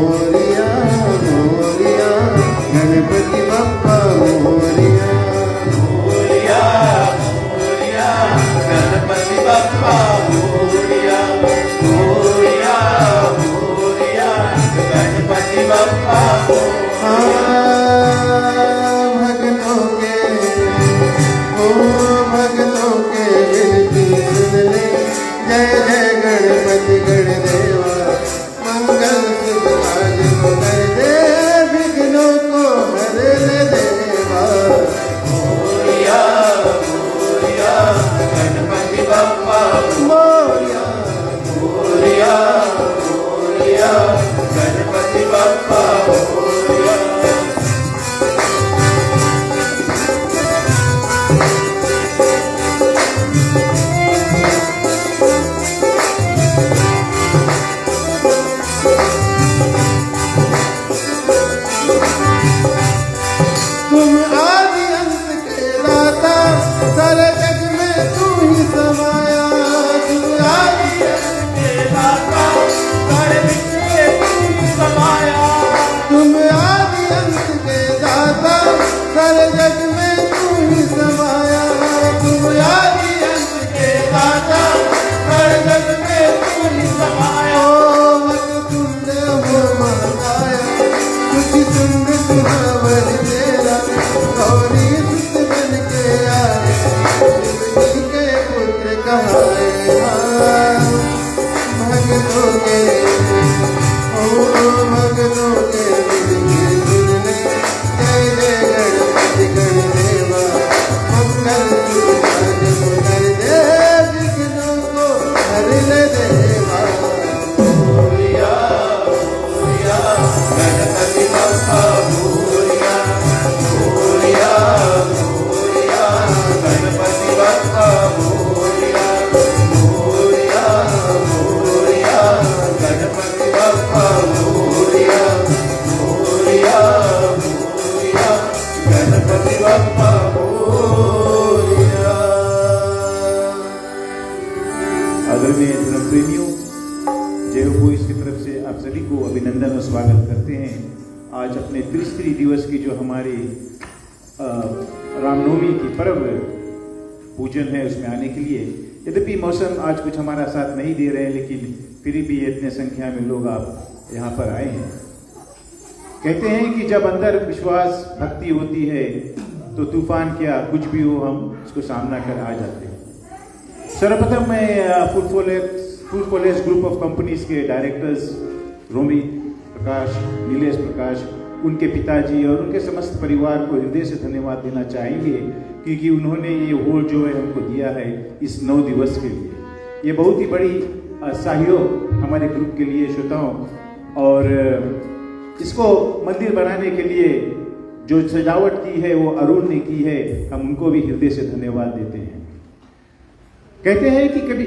मोरिया मोरिया गणपति बप्पा मोरिया मोरिया मोरिया गणपति बप्पा मोरिया मोरिया मोरिया गणपति बप्पा भगतों के भगतों के विनती सुन ले जय जय गणपति गणदेवा मंगल सुख आज को कर दे विघ्नों को हर ले देवा मोरिया मोरिया गणपति बप्पा मोरिया मोरिया मोरिया गणपति बप्पा मोरिया तुम आदि अंत के दाता सारे जग में तू ही समाया तुम आदि के दाता सारे विश्व में तू ही समाया तुम आदि अंत के दाता सारे जग में तू ही समाया तुम आदि अंत के दाता सारे जग में तू ही समाया ओ वक्रतुंड हो महाकाय तुझी तुंड सुहावन तेरा गौरी सुत बन के आए शिवजी के पुत्र कहाए भगतों के भगतों के विनती सुन ले जय जय गणपति गणदेवा मंगल सुख आज को कर दे विघ्नों को हर ले देवा मोरिया मोरिया गणपति बप्पा मोरिया मोरिया मोरिया गणपति बप्पा मोरिया मोरिया मोरिया गणपति बप्पा मोरिया मोरिया मोरिया गणपति बप्पा मोरिया। आदरणीय धर्म प्रेमियों, जय हो बोइस की तरफ से आप सभी को अभिनंदन और स्वागत करते हैं। आज अपने त्रिस्त्री दिवस की जो हमारी रामनवमी की पर्व पूजन है उसमें आने के लिए, यद्यपि मौसम आज कुछ हमारा साथ नहीं दे रहे हैं, लेकिन फिर भी इतने संख्या में लोग आप यहाँ पर आए हैं। कहते हैं कि जब अंदर विश्वास भक्ति होती है तो तूफान क्या कुछ भी हो हम उसको सामना कर आ जाते हैं। सर्वप्रथम मैं food college group of companies के डायरेक्टर्स रोमित प्रकाश, नीलेश प्रकाश, उनके पिताजी और उनके समस्त परिवार को हृदय से धन्यवाद देना चाहेंगे, क्योंकि उन्होंने ये होल जो है हमको दिया है इस 9 दिवस के लिए। ये बहुत ही बड़ी सहयोग हमारे ग्रुप के लिए श्रोताओं, और इसको मंदिर बनाने के लिए जो सजावट की है वो अरुण ने की है, हम उनको भी हृदय से धन्यवाद देते हैं। कहते हैं कि कभी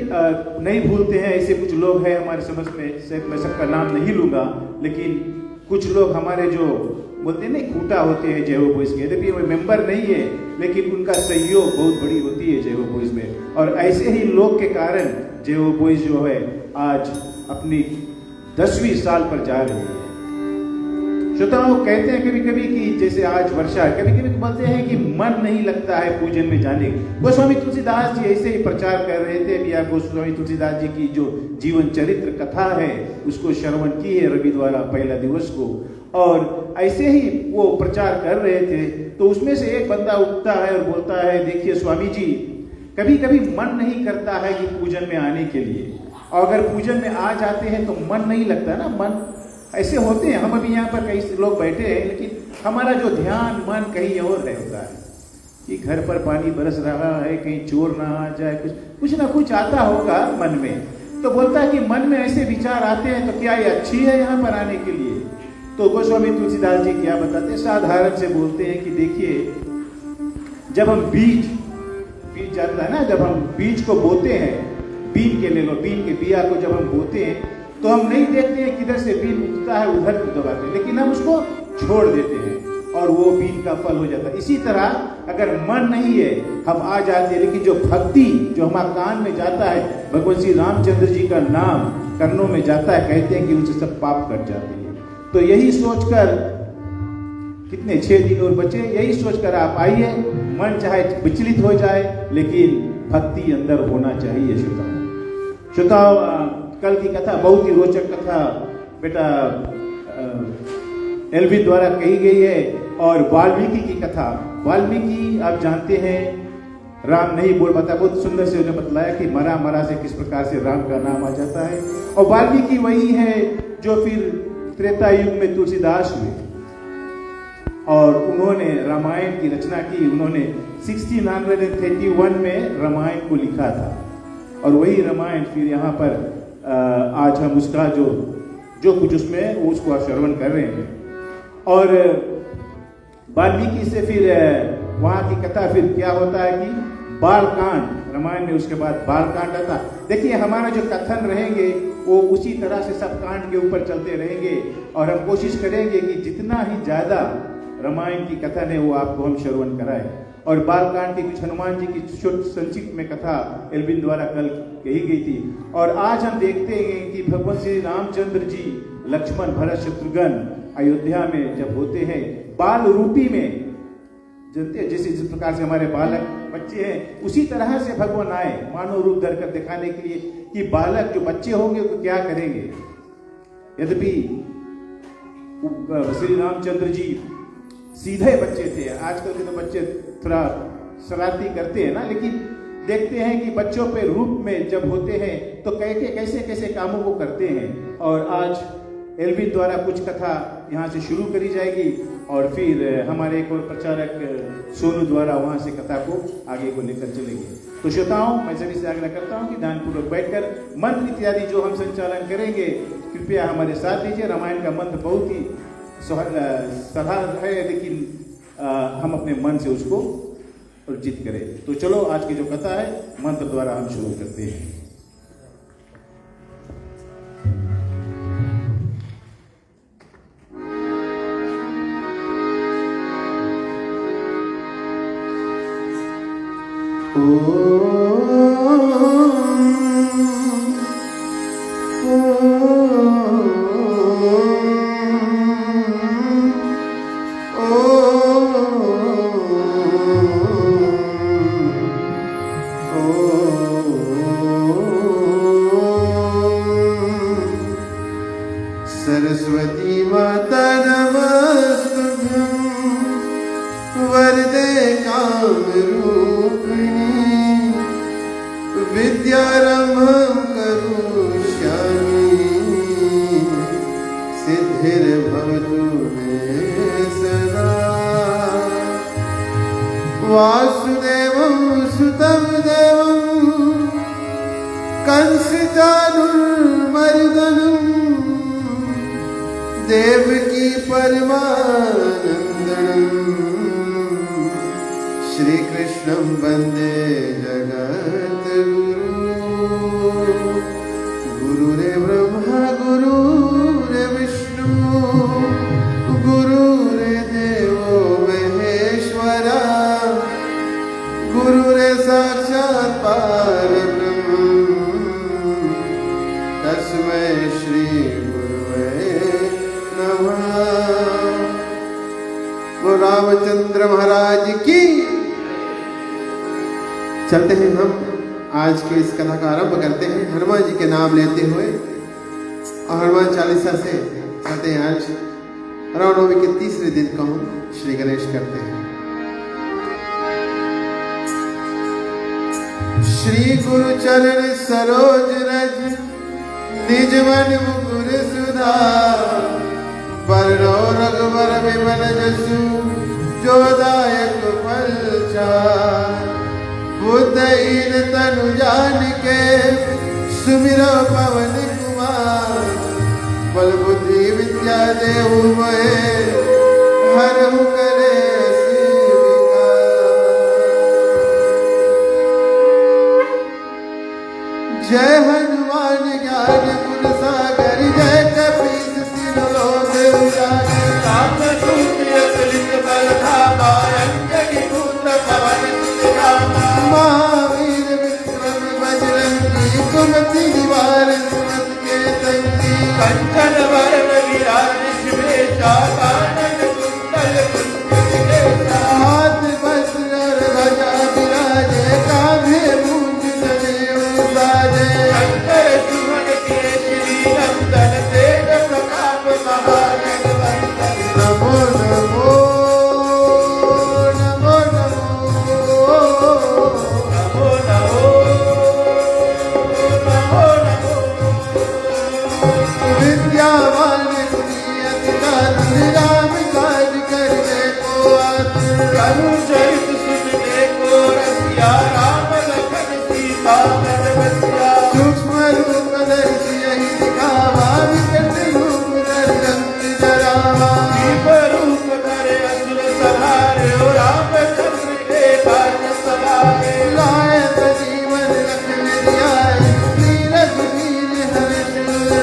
नहीं भूलते हैं, ऐसे कुछ लोग हैं हमारे समझ में, शायद मैं सबका नाम नहीं लूंगा, लेकिन कुछ लोग हमारे जो बोलते हैं ना खूटा होते हैं जय हो बोइस के, यद्यपि वो मेंबर नहीं है लेकिन उनका सहयोग बहुत बड़ी होती है जय हो बोइस में, और ऐसे ही लोग के कारण जय हो बोइस जो है आज अपनी 10वीं साल पर जा रही है। श्रोताओ, कहते हैं कभी कभी कि जैसे आज वर्षा, कभी कभी बोलते हैं कि मन नहीं लगता है पूजन में जाने। गोस्वामी तुलसीदास जी ऐसे ही प्रचार कर रहे थे। अभी आप गोस्वामी तुलसीदास जी की जो जीवन चरित्र कथा है उसको श्रवण की है रवि द्वारा पहला दिवस को, और ऐसे ही वो प्रचार कर रहे थे तो उसमें से एक बंदा उठता है और बोलता है, देखिए स्वामी जी, कभी कभी मन नहीं करता है कि पूजन में आने के लिए, और अगर पूजन में आ जाते हैं तो मन नहीं लगता ना। मन ऐसे होते हैं, हम अभी यहाँ पर कई लोग बैठे हैं लेकिन हमारा जो ध्यान मन कहीं और रहता है कि घर पर पानी बरस रहा है, कहीं चोर ना आ जाए, कुछ ना कुछ आता होगा मन में। तो बोलता है कि मन में ऐसे विचार आते हैं तो क्या ये अच्छी है यहाँ पर आने के लिए? तो गोस्वामी तुलसीदास जी क्या बताते हैं, साधारण से बोलते हैं कि देखिए, जब हम बीज जाता है ना, जब हम बीज को बोते हैं, बीन के ले लो, बीन के बिया को जब हम बोते हैं तो हम नहीं देखते हैं किधर से बीन उगता है उधर दबाते हैं, लेकिन हम उसको छोड़ देते हैं और वो बीन का फल हो जाता है। इसी तरह अगर मन नहीं है हम आ जाते हैं, लेकिन जो भक्ति जो हमारे कान में जाता है, भगवान श्री रामचंद्र जी का नाम कर्णों में जाता है, कहते हैं कि उनसे सब पाप कट जाते हैं। तो यही सोचकर कितने 6 दिन और बचे, यही सोचकर आप आइए। मन चाहे विचलित हो जाए लेकिन भक्ति अंदर होना चाहिए। श्रोताओं, कल की कथा बहुत ही रोचक कथा बेटा एल्विन द्वारा कही गई है। और वाल्मीकि की कथा, वाल्मीकि आप जानते हैं राम नहीं बोल पाता, बहुत सुंदर से उन्हें बतलाया कि मरा मरा से किस प्रकार से राम का नाम आ जाता है। और वाल्मीकि वही है जो फिर त्रेता युग में तुलसीदास हुए और उन्होंने रामायण की रचना की। उन्होंने 1631 में रामायण को लिखा था और वही रामायण फिर यहाँ पर आज हम उसका जो कुछ उसमें है वो उसको श्रवण कर रहे हैं। और वाल्मीकि से फिर वहाँ की कथा फिर क्या होता है कि बालकांड, रामायण में उसके बाद बालकांड आता। देखिए हमारा जो कथन रहेंगे वो उसी तरह से सब कांड के ऊपर चलते रहेंगे और हम कोशिश करेंगे कि जितना ही ज्यादा रामायण की कथन है वो आपको हम श्रवण कराएं। और बालकांड की कुछ हनुमान जी की संक्षिप्त में कथा एल्विन द्वारा कल कही गई थी। और आज हम देखते हैं कि भगवान श्री रामचंद्र जी लक्ष्मण भरत शत्रुघ्न अयोध्या में जब होते हैं बाल रूपी में, जैसे जिस प्रकार से हमारे बालक बच्चे हैं उसी तरह से भगवान आए मानव रूप धरकर दिखाने के लिए कि बालक जो बच्चे होंगे वो क्या करेंगे। यद्यपि श्री रामचंद्र जी सीधे बच्चे थे, आजकल के तो बच्चे थोड़ा शरारती करते हैं ना, लेकिन देखते हैं कि बच्चों पे रूप में जब होते हैं तो कैसे कैसे कामों को करते हैं। और आज एल्विन द्वारा कुछ कथा यहाँ से शुरू करी जाएगी और फिर हमारे एक और प्रचारक सोनू द्वारा वहाँ से कथा को आगे को लेकर चलेंगे। तो श्रोताओं, मैं सभी से आग्रह करता हूँ कि ध्यानपूर्वक बैठकर मंत्र इत्यादि जो हम संचालन करेंगे कृपया हमारे साथ दीजिए। रामायण का मंत्र बहुत ही सरल है लेकिन हम अपने मन से उसको अर्जित करें। तो चलो आज की जो कथा है मंत्र द्वारा हम शुरू करते हैं। सरस्वती माता नमस्तुभ्यं वरदे कामरूपिणी विद्यारंभं करिष्यामि सिद्धिर्भवतु मे सदा। वासुदेवं सुतं देवं कंसचाणूरमर्दनं देवकी परमानंदनं श्री कृष्णं वंदे जगद्गुरु। गुरुरे ब्रह्मा गुरुरे विष्णु गुरुरे देवो महेश्वरा गुरुरे साक्षात् परब्रह्म तस्मै श्री रामचंद्र महाराज की। चलते हैं हम आज के इस कथा का आरंभ करते हैं हनुमान जी के नाम लेते हुए और हनुमान चालीसा से चलते हैं। आज रामनवमी के तीसरे दिन को हम श्री गणेश करते हैं। श्री गुरु चरण सरोज रज निज मन मुकुर सुधार बरनो रघुबर विमल जसु जो दायक फल चार। बुद्धहीन तनु जानिके सुमिरो पवन कुमार बल बुद्धि विद्या देहु मोहे हरहु करे जय हनुमान ज्ञान गुण सागर जय कपीस तीनों लोक उजागर। रामदूत अतुलित बल धामा अंजनी पुत्र पवन सुत महावीर विक्रम बजरंगी कुमति निवार सुमति के संगी कंचन वरण विराज कानन कुंडल कुंचित केसा हाथ वस्त्र और ध्वजा विराजे कांधे मूंज जनेऊ साजे अंतर सुमन केसरी नंदन तेज प्रताप महाजगवंदन नमो नमो नमो नमो नमो नमो नमो विद्यावान राम काज करने को आतुर अनुचरित सुनने को रसिया राम लखन सीता मन बसिया सूक्ष्म रूप दर्शी यही दिखावा विकट रूप धर रंग जरावा दीप रूप धरे असुर संहारे ओ रामचंद्र के काज सवारे लाए जीवन रखन दियाए तीरथ वीर हर्ष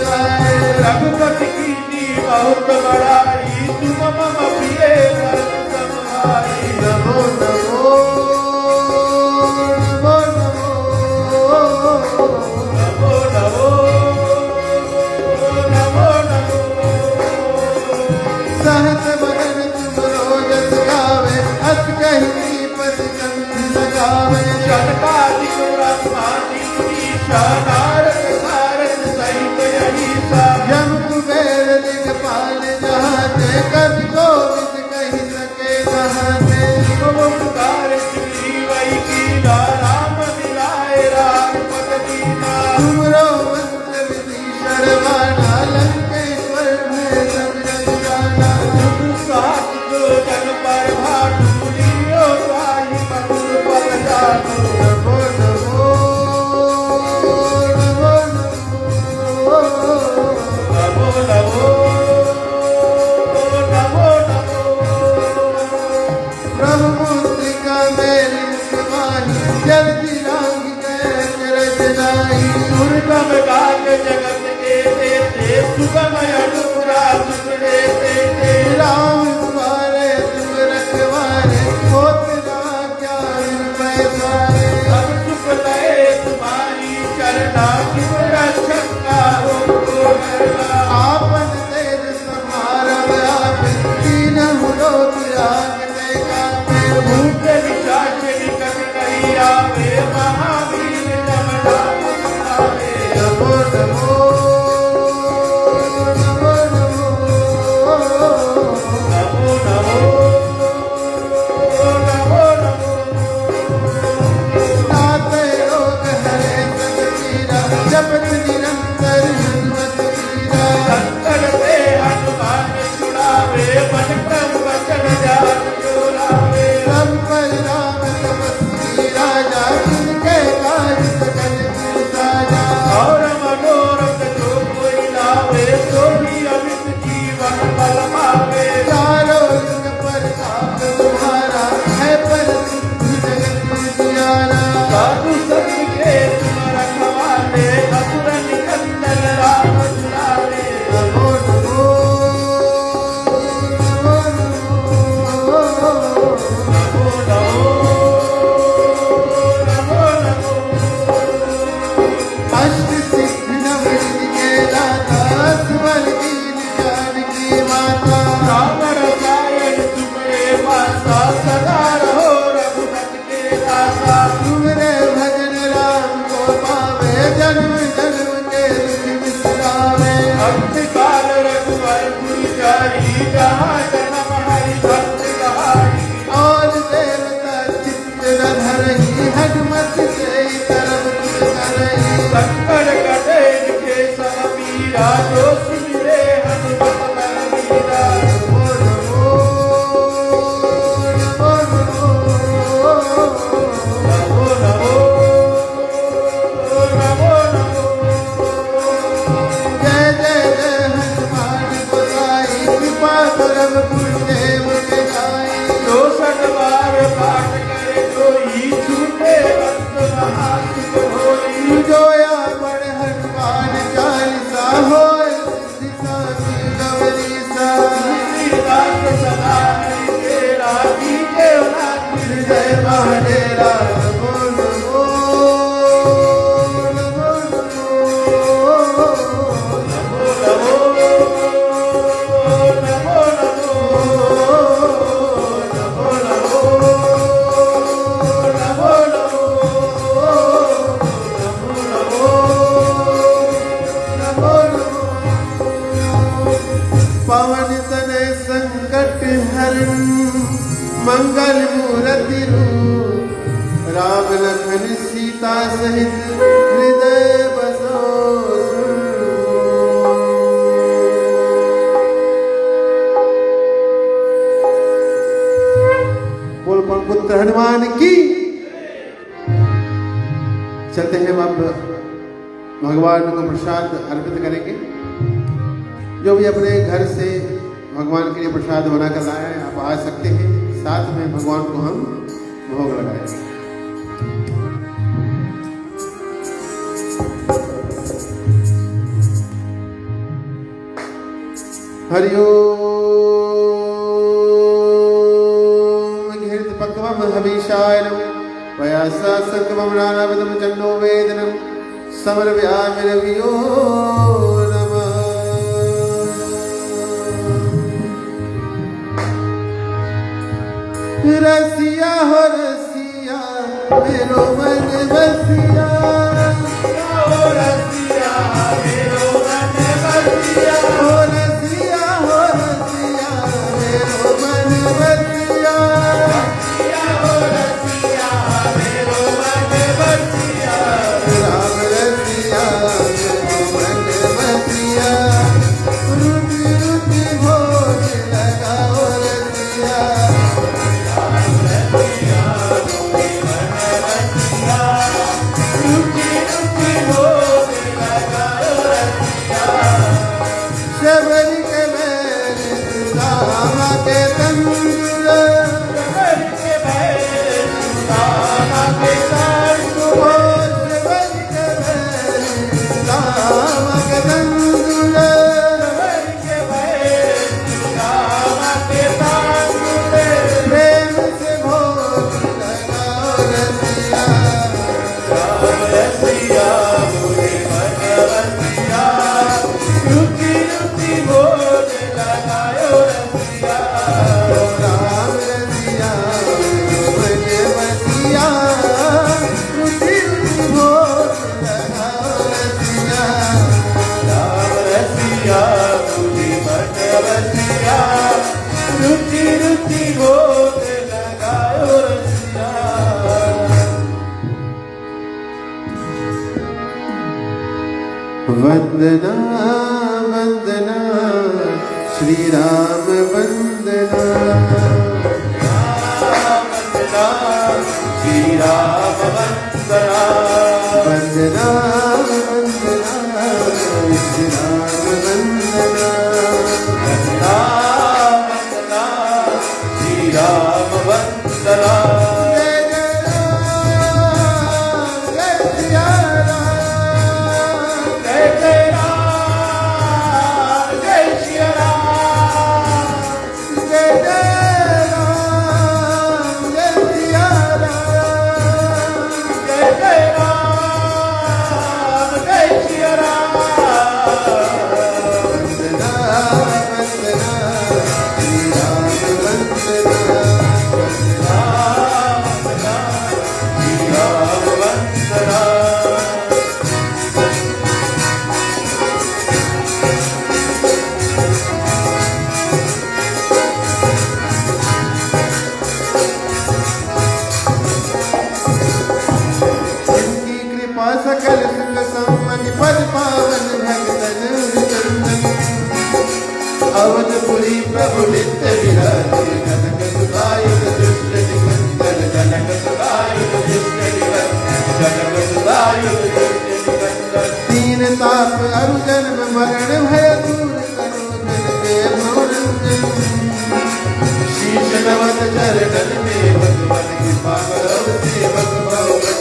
लाए रघुपति की बहुत बड़ाई तुम मम प्रिय भरत समाई नमो नमो नमो नमो नमो नमो नमो सहत बदन तुम रोजस गावे अस कही पद कंठ लगावे शतकादिक ब्रह्मादि ईशा नारद सारद सहित अहिसा यम कुबेर दिगपाल जहाते कवि गोविंद कही सके कहाते पुकार श्री वही कीला राम मिलाए राम पद दीना तुमरो मंत्र विभीषण वाना लंकेश्वर में सब जग जाना तुम साथ जो जन पर भाटू लियो पाही मधुर पद जानो नमो नमो नमो नमो नमो नमो प्रभु मुद्रिका मेरी समाही जल्दी रांग गए रचनाई दुर्गम गाग जगत के देते सुगम अनुपुरा सुखड़े देते राम तुम्हारे तुम रखवारे होत ना क्या पैसारे सब सुख लए तुम्हारी चरना तुम रक्षक का हो आपन तेज संहारव आप दीन हुलो विराग भूत विशाच निकट नहीं आवे महावीर जमना आवे नमो नमो नमो नमो नमो नमो नमो नाते रोग हरे सब पीरा जपत निरंतर हनुमत वीरा संकट पे हनुमान छुड़ावे मन प्रभु वचन जान जोलावे सब पर राम तपस्वी राजा जिनके काज सकल पुर साजा और मनोरथ जो कोई लावे सो ही अमित जीवन फल पावे चारों युग पर आप तुम्हारा है पर सिद्धि जगत जियारा साधु संत के तुम रखवाले असुर निकंदन राम दुलारे नमो नमो अष्ट सिद्ध नवनिधि के दाता सुबल दीन जानकी माता राम रसायन तुम्हारे पासा सदा रहो रघुपति के दाता तुम्हारे भजन राम को पावे जन्म जन्म के दुख बिसरावे अंत काल रघुवर पुर जाई जहाँ जन्म हरि भक्त कहाई और देवता चित्त न धरही हनुमत से तरफ करही संकट कटे के सब पीरा जो सुमिरे हनुमत बलवीरा नमो नमो नमो नमो नमो नमो नमो जय जय जय हनुमान गोसाई कृपा करब गुरुदेव के गाई जो सतबार पाठ करे जो ही छूटे अंत महासुख होई जोया बड़ हनुमान चालीसा होय सिद्धि साखी गौरीसा श्रीदास सदा हरि तेरा की देवनाथ जय महाडेरा नमो नमो नमो नमो नमो नमो नमो पवन तनय संकट हरण मंगल मूर्ति रूप राम लखन सीता सहित हृदय बसो बोल पवन पुत्र हनुमान की। चलते हैं अब भगवान को प्रसाद अर्पित करेंगे। जो भी अपने घर से भगवान के लिए प्रसाद बनाकर लाए हैं आप आ सकते हैं, साथ में भगवान को हम भोग लगाएंगे। हरि ओम घृत पक्वम हविषाय नमः वयासा संकमम नानाविधम चंडो वेदनम समर्पयामि नमः। रसिया हो रसिया मेरो मन बसिया हो रसिया मेरो मन बसिया हो रसिया मेरो मन बसिया हो रसिया मेरो मन बसिया राम रसिया मेरो मन बसिया रुचि रुचि भोग लगाओ रसिया शबरी के बैल सुदामा के तंदुर शबरी के बैल सुदामा के तंदुर शबरी के बैल सुदामा के तंदुर शबरी के बैल सुदामा के तंदुर प्रेम से भोग लगाओ रसिया राम रसिया बोले मन बसिया रुचि रुचि भोग लगाओ रसिया राम रसिया मन बसिया रुचि रुचि भोग लगाओ रसिया राम रसिया बोले मन बसिया रुचि रुचि भोग लगाओ रसिया। वंदना वंदना श्री राम वंदना वंदना श्री राम वंदना वंदना वंदना श्री राम वंदना वंदना वंदना श्री राम वंदना। सकल सुख सम्मति पद पावन भगतन चंदन अवधपुरी प्रभु नित्य विराजे कनक सुधायुध दुष्ट निकंदन जनक सुधायुध दुष्ट निकंदन जनक सुधायुध दुष्ट निकंदन दीन ताप अरु जन्म मरण भय दूर करो जन के भवरंजन शीश नवत चरणन में भगवान कृपा करो सेवक भवन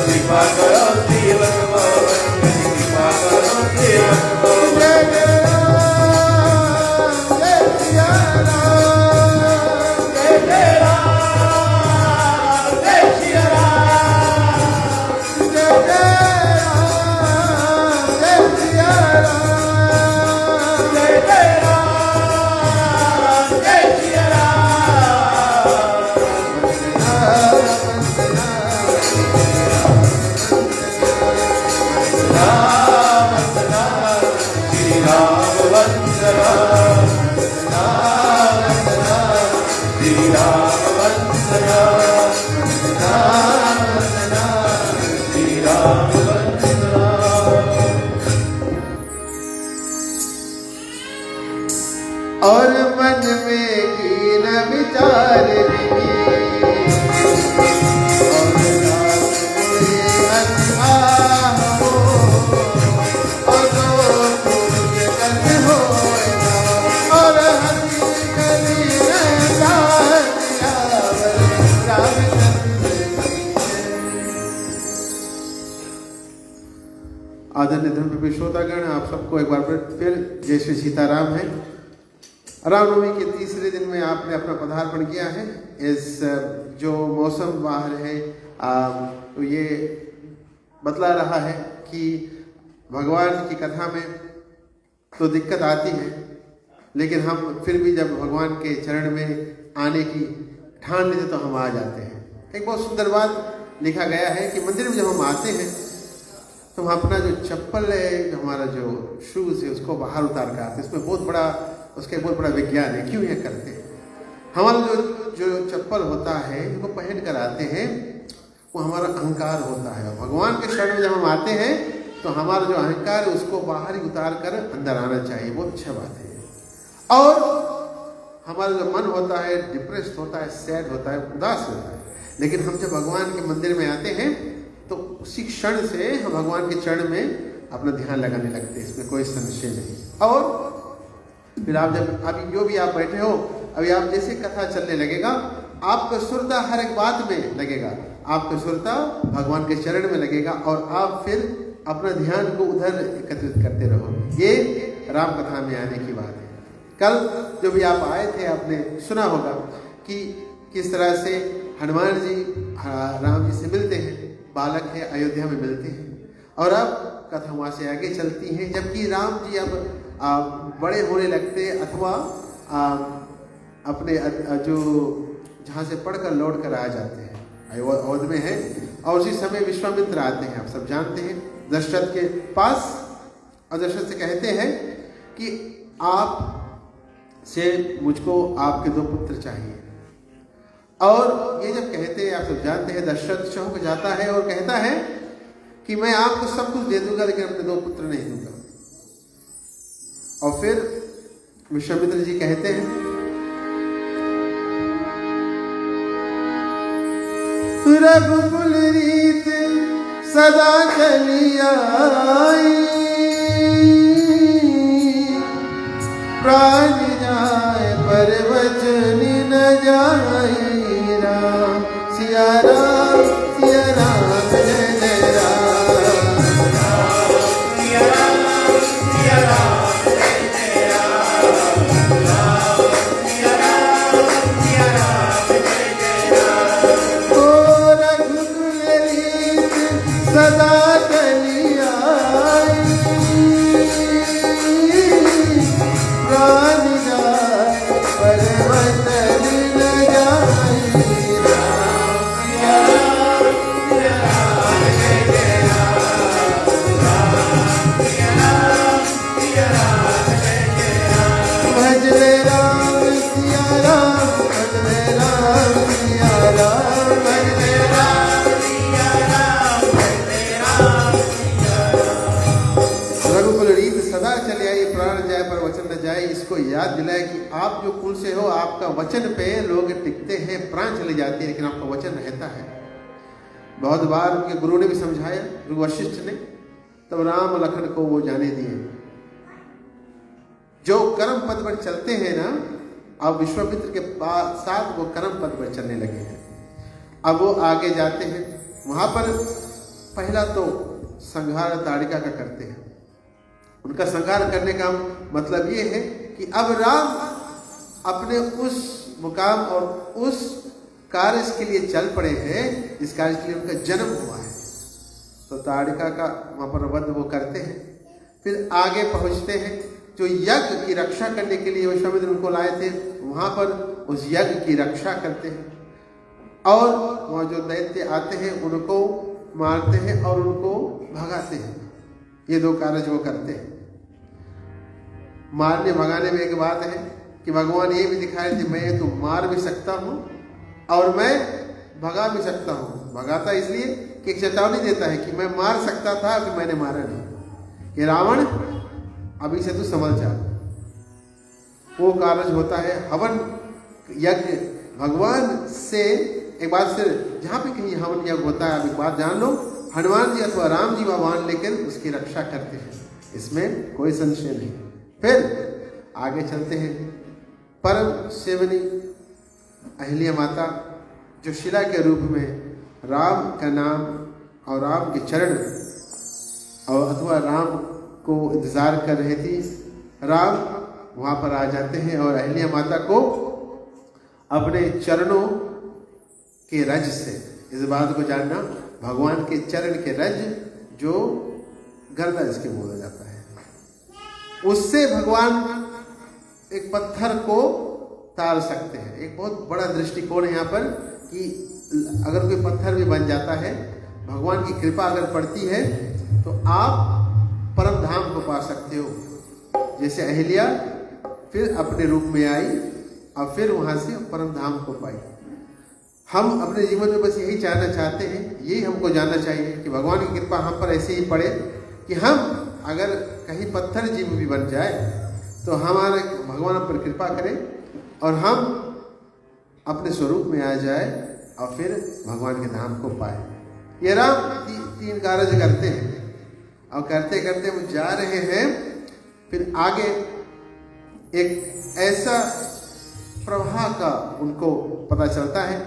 कृपा करो सेवक भवन कृपा करो सेवक भवन। जय जय राम जय सिया राम जय जय राम जय सिया राम जय जय राम जय सिया राम और मन में कीन विचार नहीं, और राम कोई अनहार हो, और दो पुरुष कन होए ना, और हरि करी रहता दियावर रामचंद्र की जय। आदरणीय धर्मप्रिय श्रोतागण, आप सबको एक बार फिर जय श्री सीताराम है। रामनवमी के तीसरे दिन में आपने अपना पदार्पण किया है। इस जो मौसम बाहर है तो ये बतला रहा है कि भगवान की कथा में तो दिक्कत आती है, लेकिन हम फिर भी जब भगवान के चरण में आने की ठान लेते तो हम आ जाते हैं। एक बहुत सुंदर बात लिखा गया है कि मंदिर में जब हम आते हैं तो हम अपना जो चप्पल है, हमारा जो शूज़ है, उसको बाहर उतार कर आते हैं। इसमें बहुत बड़ा उसका बहुत बड़ा विज्ञान है। क्यों ये करते हैं? हमारा जो चप्पल होता है, जिसको पहन कर आते हैं, वो हमारा अहंकार होता है। भगवान के शरण में जब हम आते हैं तो हमारा जो अहंकार है उसको बाहर ही उतार कर अंदर आना चाहिए। बहुत अच्छा बात है। और हमारा जो मन होता है डिप्रेस्ड होता है, सैड होता है, उदास होता है, लेकिन हम जब भगवान के मंदिर में आते हैं तो उसी क्षण से हम भगवान के चरण में अपना ध्यान लगाने लगते हैं। इसमें कोई संशय नहीं। और फिर आप जब अभी जो भी आप बैठे हो, अभी आप जैसे कथा चलने लगेगा, आपका सुरता हर एक बात में लगेगा, आपका सुरता भगवान के चरण में लगेगा, और आप फिर अपना ध्यान को उधर एकत्रित करते रहो। ये राम कथा में आने की बात है। कल जो भी आप आए थे, आपने सुना होगा कि किस तरह से हनुमान जी राम जी से मिलते हैं, बालक है, अयोध्या में मिलते हैं, और अब कथा वहाँ से आगे चलती है। जबकि राम जी अब बड़े होने लगते, अथवा अपने जो जहाँ से पढ़कर लौट कर आ जाते हैं, अवध में है। और उसी समय विश्वामित्र आते हैं, आप सब जानते हैं, दशरथ के पास, और दशरथ से कहते हैं कि आप से मुझको आपके 2 पुत्र चाहिए। और ये जब कहते हैं, आप सब जानते हैं, दशरथ चौंक जाता है और कहता है कि मैं आपको सब कुछ दे दूंगा, लेकिन अपने 2 पुत्र नहीं दूंगा। और फिर विश्वामित्र जी कहते हैं, रघुकुल रीत सदा चली आई, प्राण जाए पर वचन न जाई, राम सिया राम जय जय राम, सिया राम जय जय राम। ओ रघुकुल रीत सदा चली आई, प्राण जाए पर वचन न जाई, राम सिया राम जय जय राम, राम सिया राम जय जय राम। भज ले राम सिया राम, भज ले राम सिया राम, भज ले राम सिया राम, भज ले राम सिया राम। रघुकुल रीत सदा चले आई, प्राण जाए पर वचन न जाए। इसको याद दिलाए कि आप जो कुल से हो, आपका वचन पे लोग टिकते हैं, प्राण चले जाते हैं, लेकिन आपका वचन रहता है। बहुत बार उनके गुरु ने भी समझाया, गुरु वशिष्ठ ने, तब राम लखन को वो जाने दिए। जो कर्म पद पर चलते हैं ना, अब विश्वामित्र के साथ वो कर्म पद पर चलने लगे हैं। अब वो आगे जाते हैं, वहां पर पहला तो संहार ताड़िका का करते हैं। उनका संहार करने का मतलब ये है कि अब राम अपने उस मुकाम और उस कार्य के लिए चल पड़े हैं जिस कार्य के लिए उनका जन्म हुआ है। तो ताड़िका का वहाँ पर वध वो करते हैं। फिर आगे पहुँचते हैं, जो यज्ञ की रक्षा करने के लिए विश्वामित्र उनको लाए थे, वहाँ पर उस यज्ञ की रक्षा करते हैं। और वहाँ जो दैत्य आते हैं उनको मारते हैं और उनको भगाते हैं। ये 2 कार्य वो करते हैं। मारने भगाने में एक बात है कि भगवान ये भी दिखाए थे, मैं तो मार भी सकता हूँ और मैं भगा भी सकता हूँ। भगाता इसलिए कि एक चेतावनी देता है कि मैं मार सकता था, कि मैंने मारा नहीं, कि रावण अभी से तू संभल जा। वो कार्य होता है हवन यज्ञ। भगवान से एक बात से जहाँ पे कहीं हवन यज्ञ होता है, आप एक बात जान लो, हनुमान जी अथवा राम जी भगवान लेकर उसकी रक्षा करते हैं, इसमें कोई संशय नहीं। फिर आगे चलते हैं। परम सेवनी अहिल्या माता जो शिला के रूप में राम का नाम और राम के चरण और अथवा राम को इंतजार कर रही थी, राम वहां पर आ जाते हैं और अहिल्या माता को अपने चरणों के रज से, इस बात को जानना, भगवान के चरण के रज जो गर्दा जिसके बोला जाता है, उससे भगवान एक पत्थर को तार सकते हैं। एक बहुत बड़ा दृष्टिकोण है यहाँ पर कि अगर कोई पत्थर भी बन जाता है, भगवान की कृपा अगर पड़ती है तो आप परम धाम को पा सकते हो। जैसे अहिल्या फिर अपने रूप में आई और फिर वहां से परम धाम को पाई। हम अपने जीवन में बस यही चाहना चाहते हैं, यही हमको जानना चाहिए कि भगवान की कृपा हम पर ऐसे ही पड़े कि हम अगर कहीं पत्थर जीव भी बन जाए तो हमारे भगवान पर कृपा करें और हम अपने स्वरूप में आ जाए और फिर भगवान के धाम को पाए। ये राम तीन कार्य करते हैं और करते करते वो जा रहे हैं। फिर आगे एक ऐसा प्रवाह का उनको पता चलता है,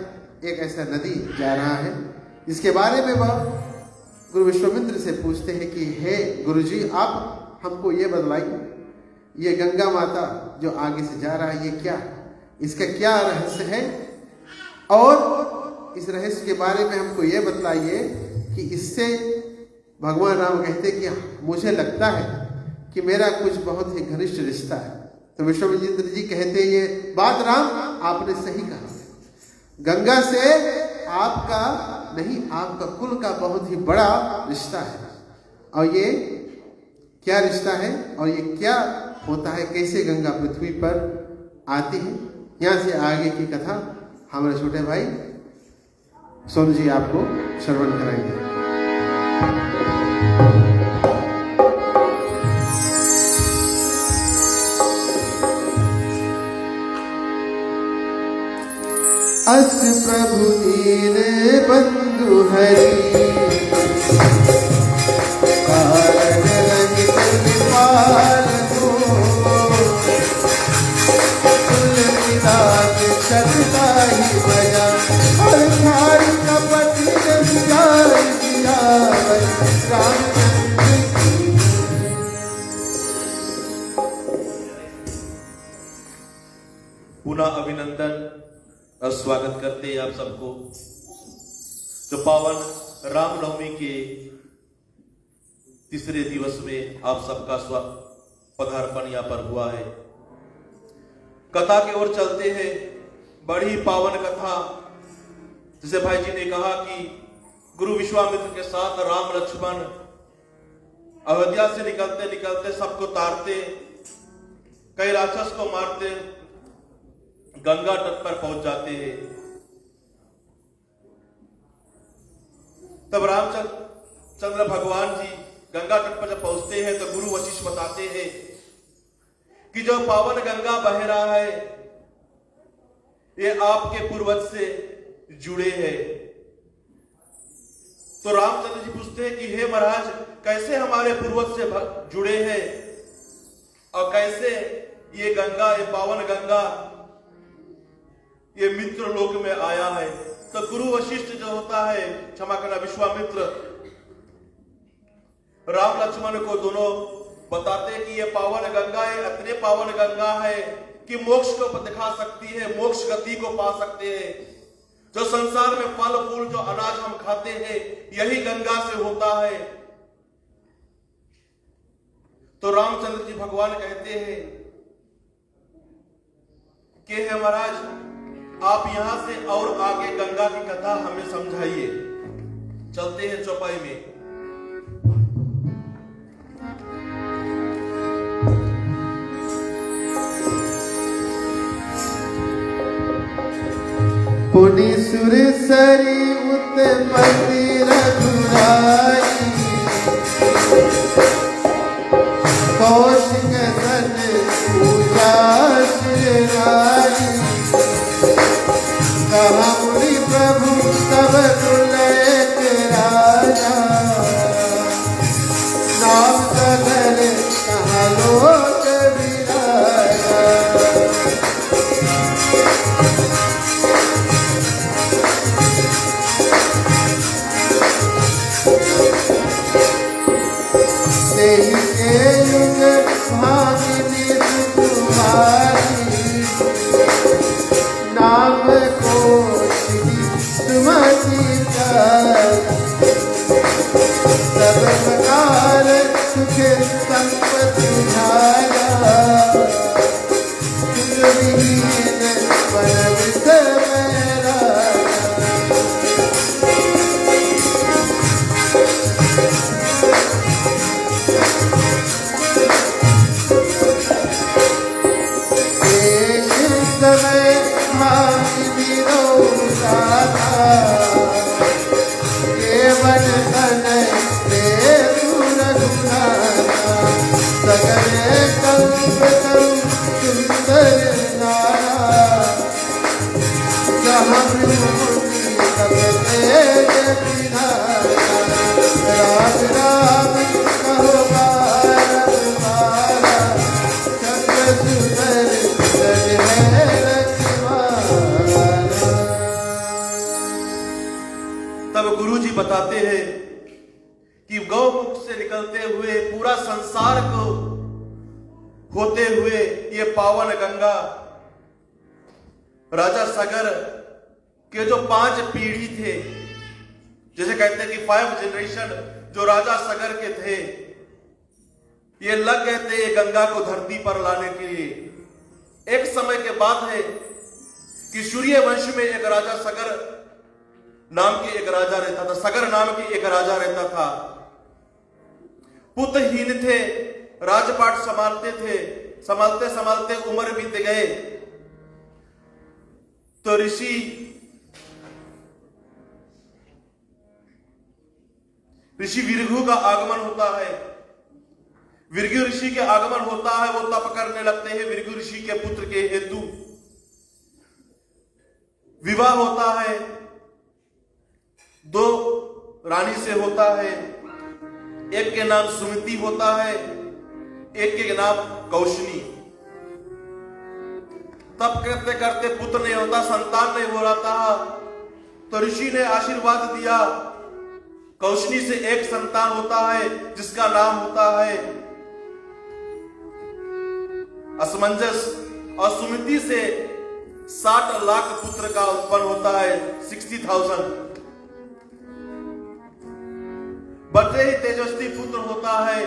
एक ऐसा नदी जा रहा है जिसके बारे में वह गुरु विश्वामित्र से पूछते हैं कि हे गुरुजी, आप हमको ये बतलाइए, ये गंगा माता जो आगे से जा रहा है, ये क्या, इसका क्या रहस्य है, और इस रहस्य के बारे में हमको ये बतलाइए कि इससे भगवान राम कहते कि मुझे लगता है कि मेरा कुछ बहुत ही घनिष्ठ रिश्ता है। तो विश्वामित्र जी कहते ये बात राम आपने सही कहा, गंगा से आपका नहीं, आपका कुल का बहुत ही बड़ा रिश्ता है। और ये क्या रिश्ता है और ये क्या होता है, कैसे गंगा पृथ्वी पर आती है, यहाँ से आगे की कथा हमारे छोटे भाई सोनू जी आपको श्रवण कराएंगे। अस प्रभु दीन बंधु हरि, कारण रहित कृपाल को, तुलसीदास सतताई बजा, और थारी कपट जस जाय जियावै, रामचंद्र की। पुनः अभिनंदन और स्वागत करते हैं आप सबको, जो पावन रामनवमी के तीसरे दिवस में आप सबका पदार्पण यहाँ पर हुआ है। कथा की ओर चलते हैं। बड़ी पावन कथा, जैसे भाई जी ने कहा कि गुरु विश्वामित्र के साथ राम लक्ष्मण अयोध्या से निकलते निकलते सबको तारते, कई राक्षस को मारते, गंगा तट पर पहुंच जाते हैं। तब रामचंद्र भगवान जी गंगा तट पर जब पहुंचते हैं तो गुरु वशिष्ठ बताते हैं कि जो पावन गंगा बह रहा है ये आपके पूर्वज से जुड़े हैं। तो रामचंद्र जी पूछते हैं कि हे महाराज, कैसे हमारे पूर्वज से जुड़े हैं और कैसे ये गंगा, ये पावन गंगा ये मित्र लोक में आया है। तो गुरु वशिष्ठ जो होता है, क्षमा करना विश्वामित्र, राम लक्ष्मण को दोनों बताते हैं कि ये पावन गंगा है, इतने पावन गंगा है कि मोक्ष को दिखा सकती है, मोक्ष गति को पा सकते हैं। जो संसार में फल फूल जो अनाज हम खाते हैं यही गंगा से होता है। तो रामचंद्र जी भगवान कहते हैं कि हे महाराज, आप यहां से और आगे गंगा की कथा हमें समझाइए। चलते हैं चौपाई में। पुनि सुर सरी उत्पत्ति रघुराई, कौशिक सन पूजा विहीन वन विष में राजा। समय भागी विरोधा था, केवल तनय से दूर रघुनाथा। सगले कल्प तरु सुंदर नारा, जहाँ विभूति तब तेज विधाता। राम राम कहो बारंबार, चक्र सुंदर तब गुरुजी बताते हैं कि गौमुख से निकलते हुए पूरा संसार को होते हुए ये पावन गंगा राजा सगर के जो 5 पीढ़ी थे, जैसे कहते हैं कि 5 जनरेशन जो राजा सगर के थे, ये लग गए थे ये गंगा को धरती पर लाने के लिए। एक समय के बात है कि सूर्य वंश में एक राजा सगर नाम की एक राजा रहता था। सगर नाम की एक राजा रहता था। पुत्रहीन थे, राजपाट संभालते थे। संभालते संभालते उम्र बीत गए तो ऋषि विरघु का आगमन होता है। विरघु ऋषि के आगमन होता है, वो तप करने लगते हैं। विरघु ऋषि के पुत्र के हेतु विवाह होता है, 2 रानी से होता है। एक के नाम सुमति होता है, एक के नाम कौशनी। तप करते करते पुत्र नहीं होता, संतान नहीं हो रहा था, तो ऋषि ने आशीर्वाद दिया। कौशनी से एक संतान होता है जिसका नाम होता है असमंजस, और सुमति से 60 लाख पुत्र का उत्पन्न होता है, 60,000। बड़े ही तेजस्वी पुत्र होता है।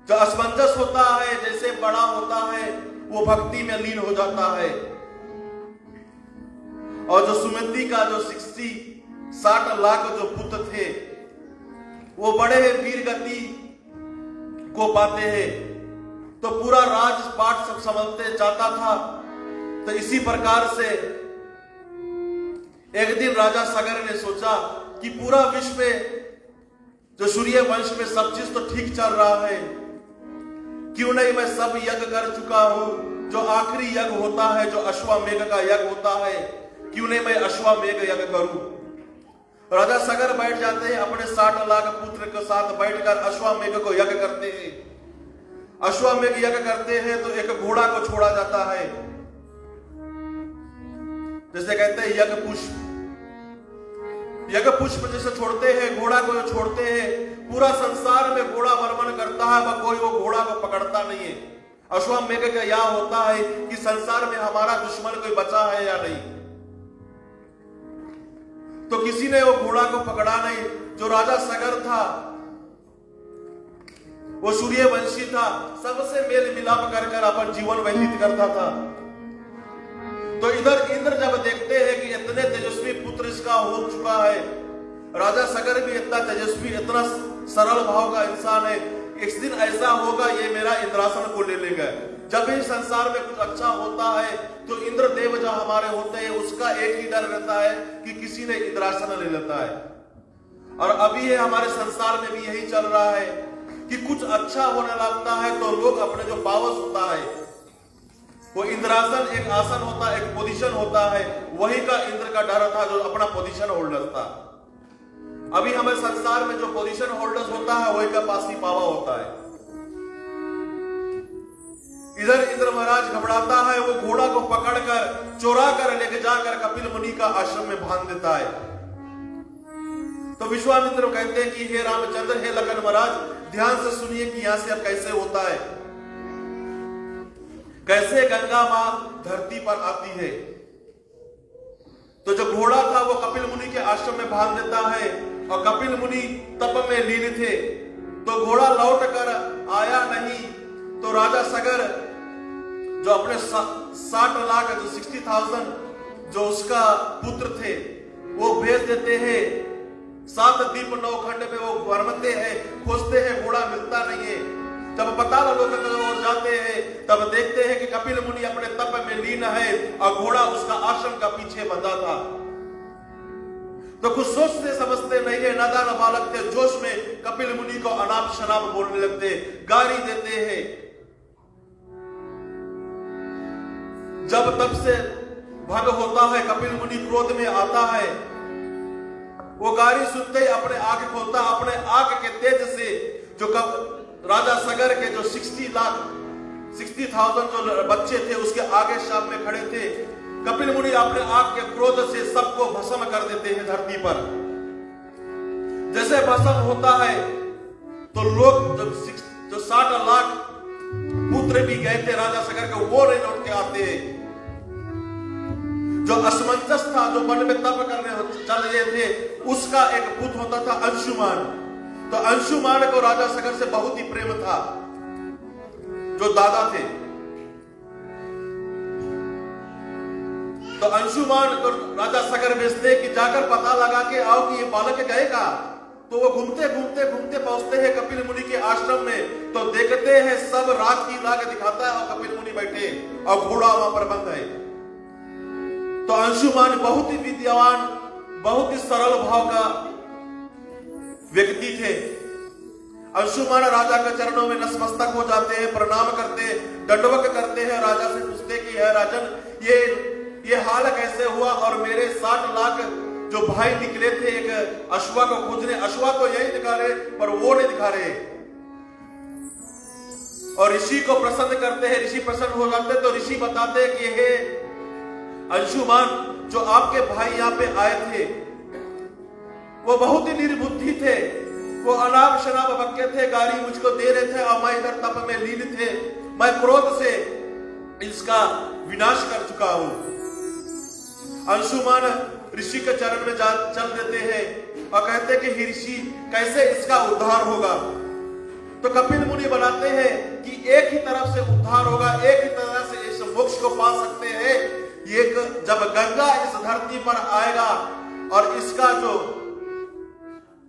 जो असमंजस होता है, जैसे बड़ा होता है वो भक्ति में लीन हो जाता है, और जो सुमति का जो 60 लाख जो पुत्र थे वो बड़े वीर गति को पाते हैं, तो पूरा राजपाट सब संभलते जाता था। तो इसी प्रकार से एक दिन राजा सगर ने सोचा कि पूरा विश्व में जो सूर्य वंश में सब चीज तो ठीक चल रहा है, क्यों नहीं मैं सब यज्ञ कर चुका हूं। जो आखिरी यज्ञ होता है, जो अश्वमेघ का यज्ञ होता है, क्यों नहीं मैं अश्वमेघ यज्ञ करूं। राजा सगर बैठ जाते हैं, अपने 60 लाख पुत्र के साथ बैठकर अश्वमेघ को यज्ञ करते हैं। अश्वमेघ यज्ञ करते हैं तो एक घोड़ा को छोड़ा जाता है, जैसे कहते हैं यज्ञ पुष्प। यज्ञ पुष्प जैसे छोड़ते हैं, घोड़ा को जो छोड़ते हैं, पूरा संसार में घोड़ा वर्मन करता है, पर कोई वो घोड़ा को पकड़ता नहीं है। अश्वमेघ का यह होता है कि संसार में हमारा दुश्मन कोई बचा है या नहीं, तो किसी ने वो घोड़ा को पकड़ा नहीं। जो राजा सगर था वो सूर्यवंशी था, सबसे मेल मिलाप कर कर अपन जीवन व्यतीत करता था। तो इधर इंद्र जब देखते हैं कि इतने तेजस्वी पुत्र इसका हो चुका है, राजा सगर भी इतना तेजस्वी, इतना सरल भाव का इंसान है, एक दिन ऐसा होगा ये मेरा इंद्रासन को ले लेगा। जब भी संसार में कुछ अच्छा होता है तो इंद्र देव जो हमारे होते हैं उसका एक ही डर रहता है कि किसी ने इंद्रासन ले लेता है। और अभी ये हमारे संसार में भी यही चल रहा है कि कुछ अच्छा होने लगता है तो लोग अपने जो पावर्स होता है, वो इंद्रासन एक आसन होता है, एक पोजीशन होता है, वही का इंद्र का डर था जो अपना पोजीशन होल्डर था। अभी हमारे संसार में जो पोजीशन होल्डर्स होता है वही का पास ही पावा होता है। इधर इंद्र महाराज घबराता है, वो घोड़ा को पकड़कर चोरा कर लेके जाकर कपिल मुनि का आश्रम में बांध देता है। तो विश्वामित्र कहते हैं कि हे रामचंद्र, हे लखन महाराज, ध्यान से सुनिए कि यहां से अब कैसे होता है, कैसे गंगा मां धरती पर आती है। तो जो घोड़ा था वो कपिल मुनि के आश्रम में बांध देता है, और कपिल मुनि तप में लीन थे, तो घोड़ा लौट कर आया नहीं। तो राजा सगर जो अपने 60 लाख जो 60,000 जो उसका पुत्र थे वो भेज देते हैं। 7 दीप 9 खंड में वो भरमते हैं, खोजते हैं, घोड़ा मिलता नहीं है। जब पाताल लोक की ओर जाते हैं तब देखते हैं कि कपिल मुनि अपने तप में लीन है और घोड़ा उसका आश्रम का पीछे बंधा था। तो कुछ सोचते समझते नहीं है, नादान बालक थे, जोश में कपिल मुनि को अनाप शनाप बोलने लगते, गाली देते हैं। जब तब से भंग होता है, कपिल मुनि क्रोध में आता है, वो गाली सुनते ही अपने आंख खोलता, अपने आंख के तेज से जो राजा सगर के जो 60,000 जो बच्चे थे उसके आगे सामने खड़े थे, कपिल मुनि अपने आंख के क्रोध से सबको भस्म कर देते हैं धरती पर। जैसे भस्म होता है तो लोग जो 60 लाख पुत्र भी गए थे राजा सगर के, वो नहीं लौट के आते हैं। जो असमंजस था, जो वन में तप करने चल रहे थे, उसका एक पुत्र होता था अंशुमान। तो अंशुमान को राजा सगर से बहुत ही प्रेम था, जो दादा थे। तो अंशुमान को राजा सगर भेजते कि जाकर पता लगा के आओ कि ये बालक गए कहां। तो वो घूमते घूमते घूमते पहुंचते हैं कपिल मुनि के आश्रम में। तो देखते हैं सब रात की लाग दिखाता है और कपिल मुनि बैठे और घोड़ा वहां पर बंद है। तो अंशुमान बहुत ही विद्यावान, बहुत ही सरल भाव का व्यक्ति थे। अंशुमान राजा के चरणों में नतमस्तक हो जाते हैं, प्रणाम करते, दंडवत करते हैं। राजा से पूछते कि है राजन, ये हाल कैसे हुआ और मेरे 60 लाख जो भाई निकले थे एक अश्वा को खोजने, अश्वा तो यही दिखा रहे पर वो नहीं दिखा रहे। और ऋषि को प्रसन्न करते हैं, ऋषि प्रसन्न हो जाते तो ऋषि बताते हैं कि हे अंशुमान, जो आपके भाई यहाँ पे आए थे वो बहुत ही निर्बुद्धि थे, वो अनाप शनाप बक्के थे, गाली मुझको दे रहे थे और मैं इधर तप में लीन थे। मैं क्रोध से इसका विनाश कर चुका हूं। अंशुमान ऋषि के चरण में चल देते हैं और कहते हैं कि ऋषि कैसे इसका उद्धार होगा। तो कपिल मुनि बनाते हैं कि एक ही तरफ से उद्धार होगा, एक ही तरह से इस मोक्ष को पा सकते हैं। ये जब गंगा इस धरती पर आएगा और इसका जो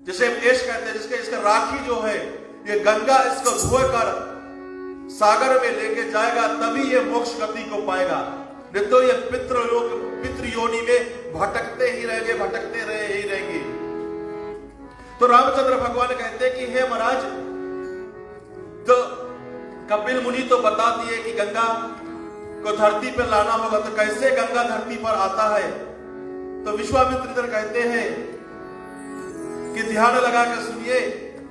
जिसे एश कहते हैं, जिसके इसका राखी जो है, ये गंगा इसको धोकर सागर में लेके जाएगा, तभी ये मोक्ष गति को पाएगा। नहीं तो ये पितृ योनि में भटकते ही रहेंगे, भटकते रहे ही रहेंगे। तो रामचंद्र भगवान कहते हैं कि हे महाराज, तो कपिल मुनि तो बता दिए कि गंगा को धरती पर लाना होगा, तो कैसे गंगा धरती पर आता है। तो विश्वामित्र इधर कहते हैं कि ध्यान लगा कर सुनिए,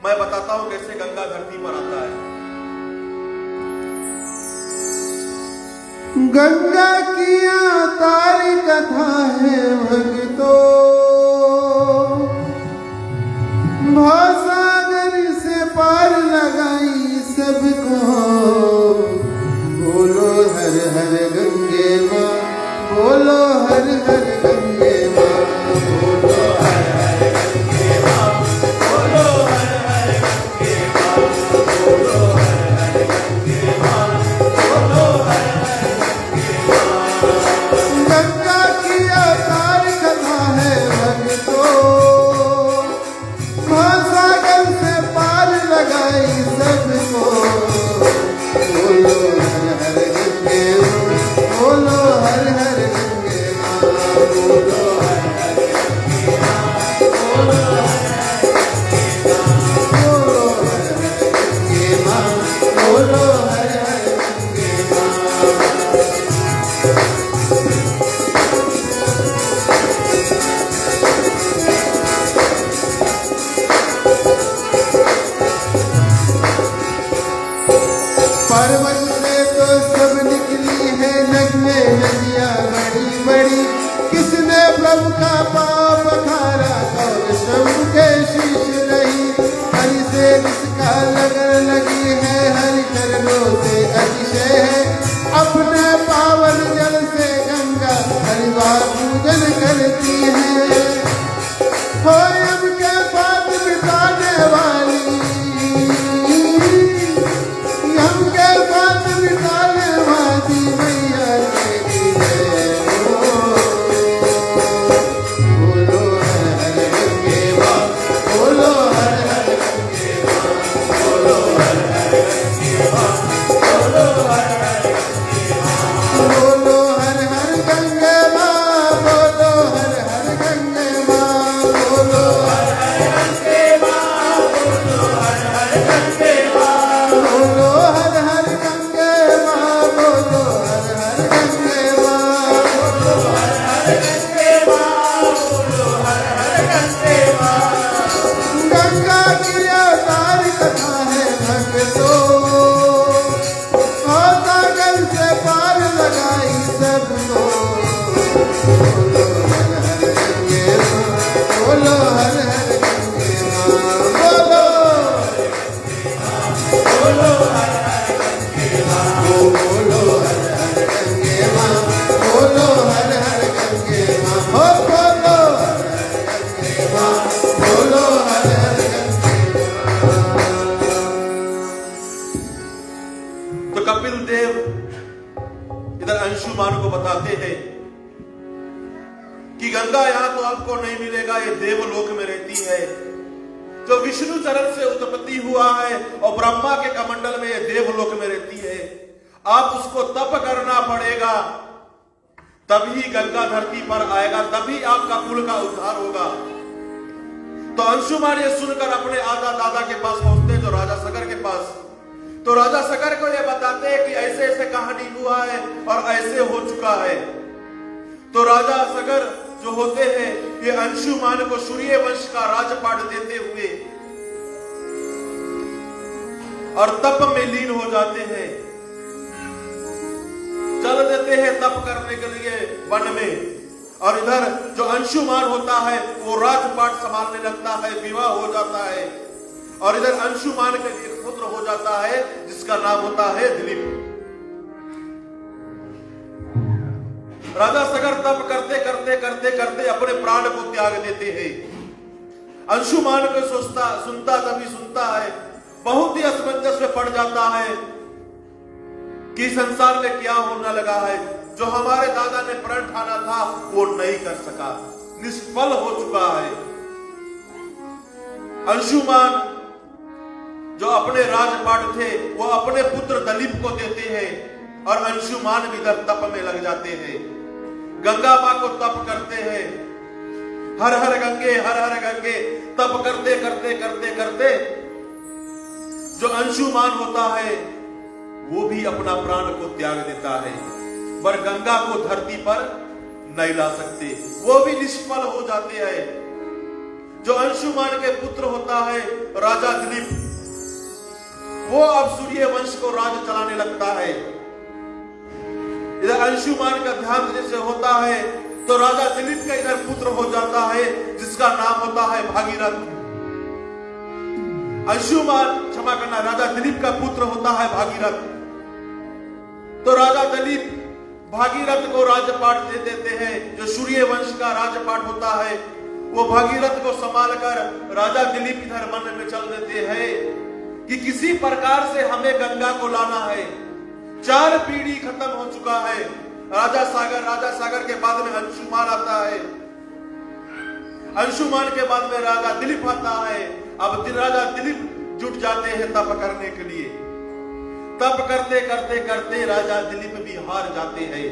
मैं बताता हूं कैसे गंगा धरती पर आता है। गंगा की तारी कथा है भक्तों, भावसागर से पार लगाई सबको। बोलो हर हर गंगे माँ, बोलो हर हर गंगे माँ, बोलो हर हर गंगे माँ, बोलो हर हर गंगे माँ, बोलो हर हर गंगे माँ, बोलो हर हर गंगे माँ। गंगा की अवतार कथा है भक्तों, महासागर से पार लगाई सबको। बोलो हर हर गंगे माँ, बोलो हर हर गंगे माँ, बोलो हर हर गंगे इधर अंशुमान को बताते हैं कि गंगा यहां तो आपको नहीं मिलेगा, ये देवलोक में रहती है, जो विष्णु चरण से उत्पत्ति हुआ है और ब्रह्मा के कमंडल में ये देवलोक में रहती है। आप उसको तप करना पड़ेगा, तभी गंगा धरती पर आएगा, तभी आपका कुल का उद्धार होगा। तो अंशुमान ये सुनकर अपने आजा दादा के पास पहुंचते हैं, जो राजा सगर के पास। तो राजा सगर को ये बताते हैं कि ऐसे ऐसे कहानी हुआ है और ऐसे हो चुका है। तो राजा सगर जो होते हैं ये अंशुमान को सूर्य वंश का राजपाट देते हुए और तप में लीन हो जाते हैं, चल देते हैं तप करने के लिए वन में। और इधर जो अंशुमान होता है वो राजपाट संभालने लगता है, विवाह हो जाता है और इधर अंशुमान के एक पुत्र हो जाता है जिसका नाम होता है दिलीप। राजा सगर तप करते करते करते करते अपने प्राण को त्याग देते हैं। अंशुमान को सुनता तभी सुनता है, बहुत ही असमंजस में पड़ जाता है कि संसार में क्या होने लगा है। जो हमारे दादा ने प्रण ठाना था वो नहीं कर सका, निष्फल हो चुका है। अंशुमान जो अपने राजपाट थे वो अपने पुत्र दलीप को देते हैं और अंशुमान भी इधर तप में लग जाते हैं, गंगा मां को तप करते हैं। हर हर गंगे तप करते करते करते करते जो अंशुमान होता है वो भी अपना प्राण को त्याग देता है, पर गंगा को धरती पर नहीं ला सकते, वो भी निष्फल हो जाते हैं। जो अंशुमान के पुत्र होता है राजा दिलीप, वो अब सूर्य वंश को राज चलाने लगता है। इधर अंशुमान का ध्यान जैसे होता है तो राजा दिलीप का इधर पुत्र हो जाता है जिसका नाम होता है भागीरथ। अंशुमान क्षमा करना, राजा दिलीप का पुत्र होता है भागीरथ। तो राजा दिलीप भागीरथ को राजपाट दे देते हैं, जो सूर्य वंश का राजपाट होता है। वो भागीरथ को संभाल कर राजा दिलीप इधर मन में चल देते हैं कि किसी प्रकार से हमें गंगा को लाना है। 4 पीढ़ी खत्म हो चुका है। राजा सागर के बाद में अंशुमान आता है, अंशुमान के बाद में राजा दिलीप आता है। अब राजा दिलीप जुट जाते हैं तप करने के लिए। तप करते करते करते राजा दिलीप भी हार जाते हैं,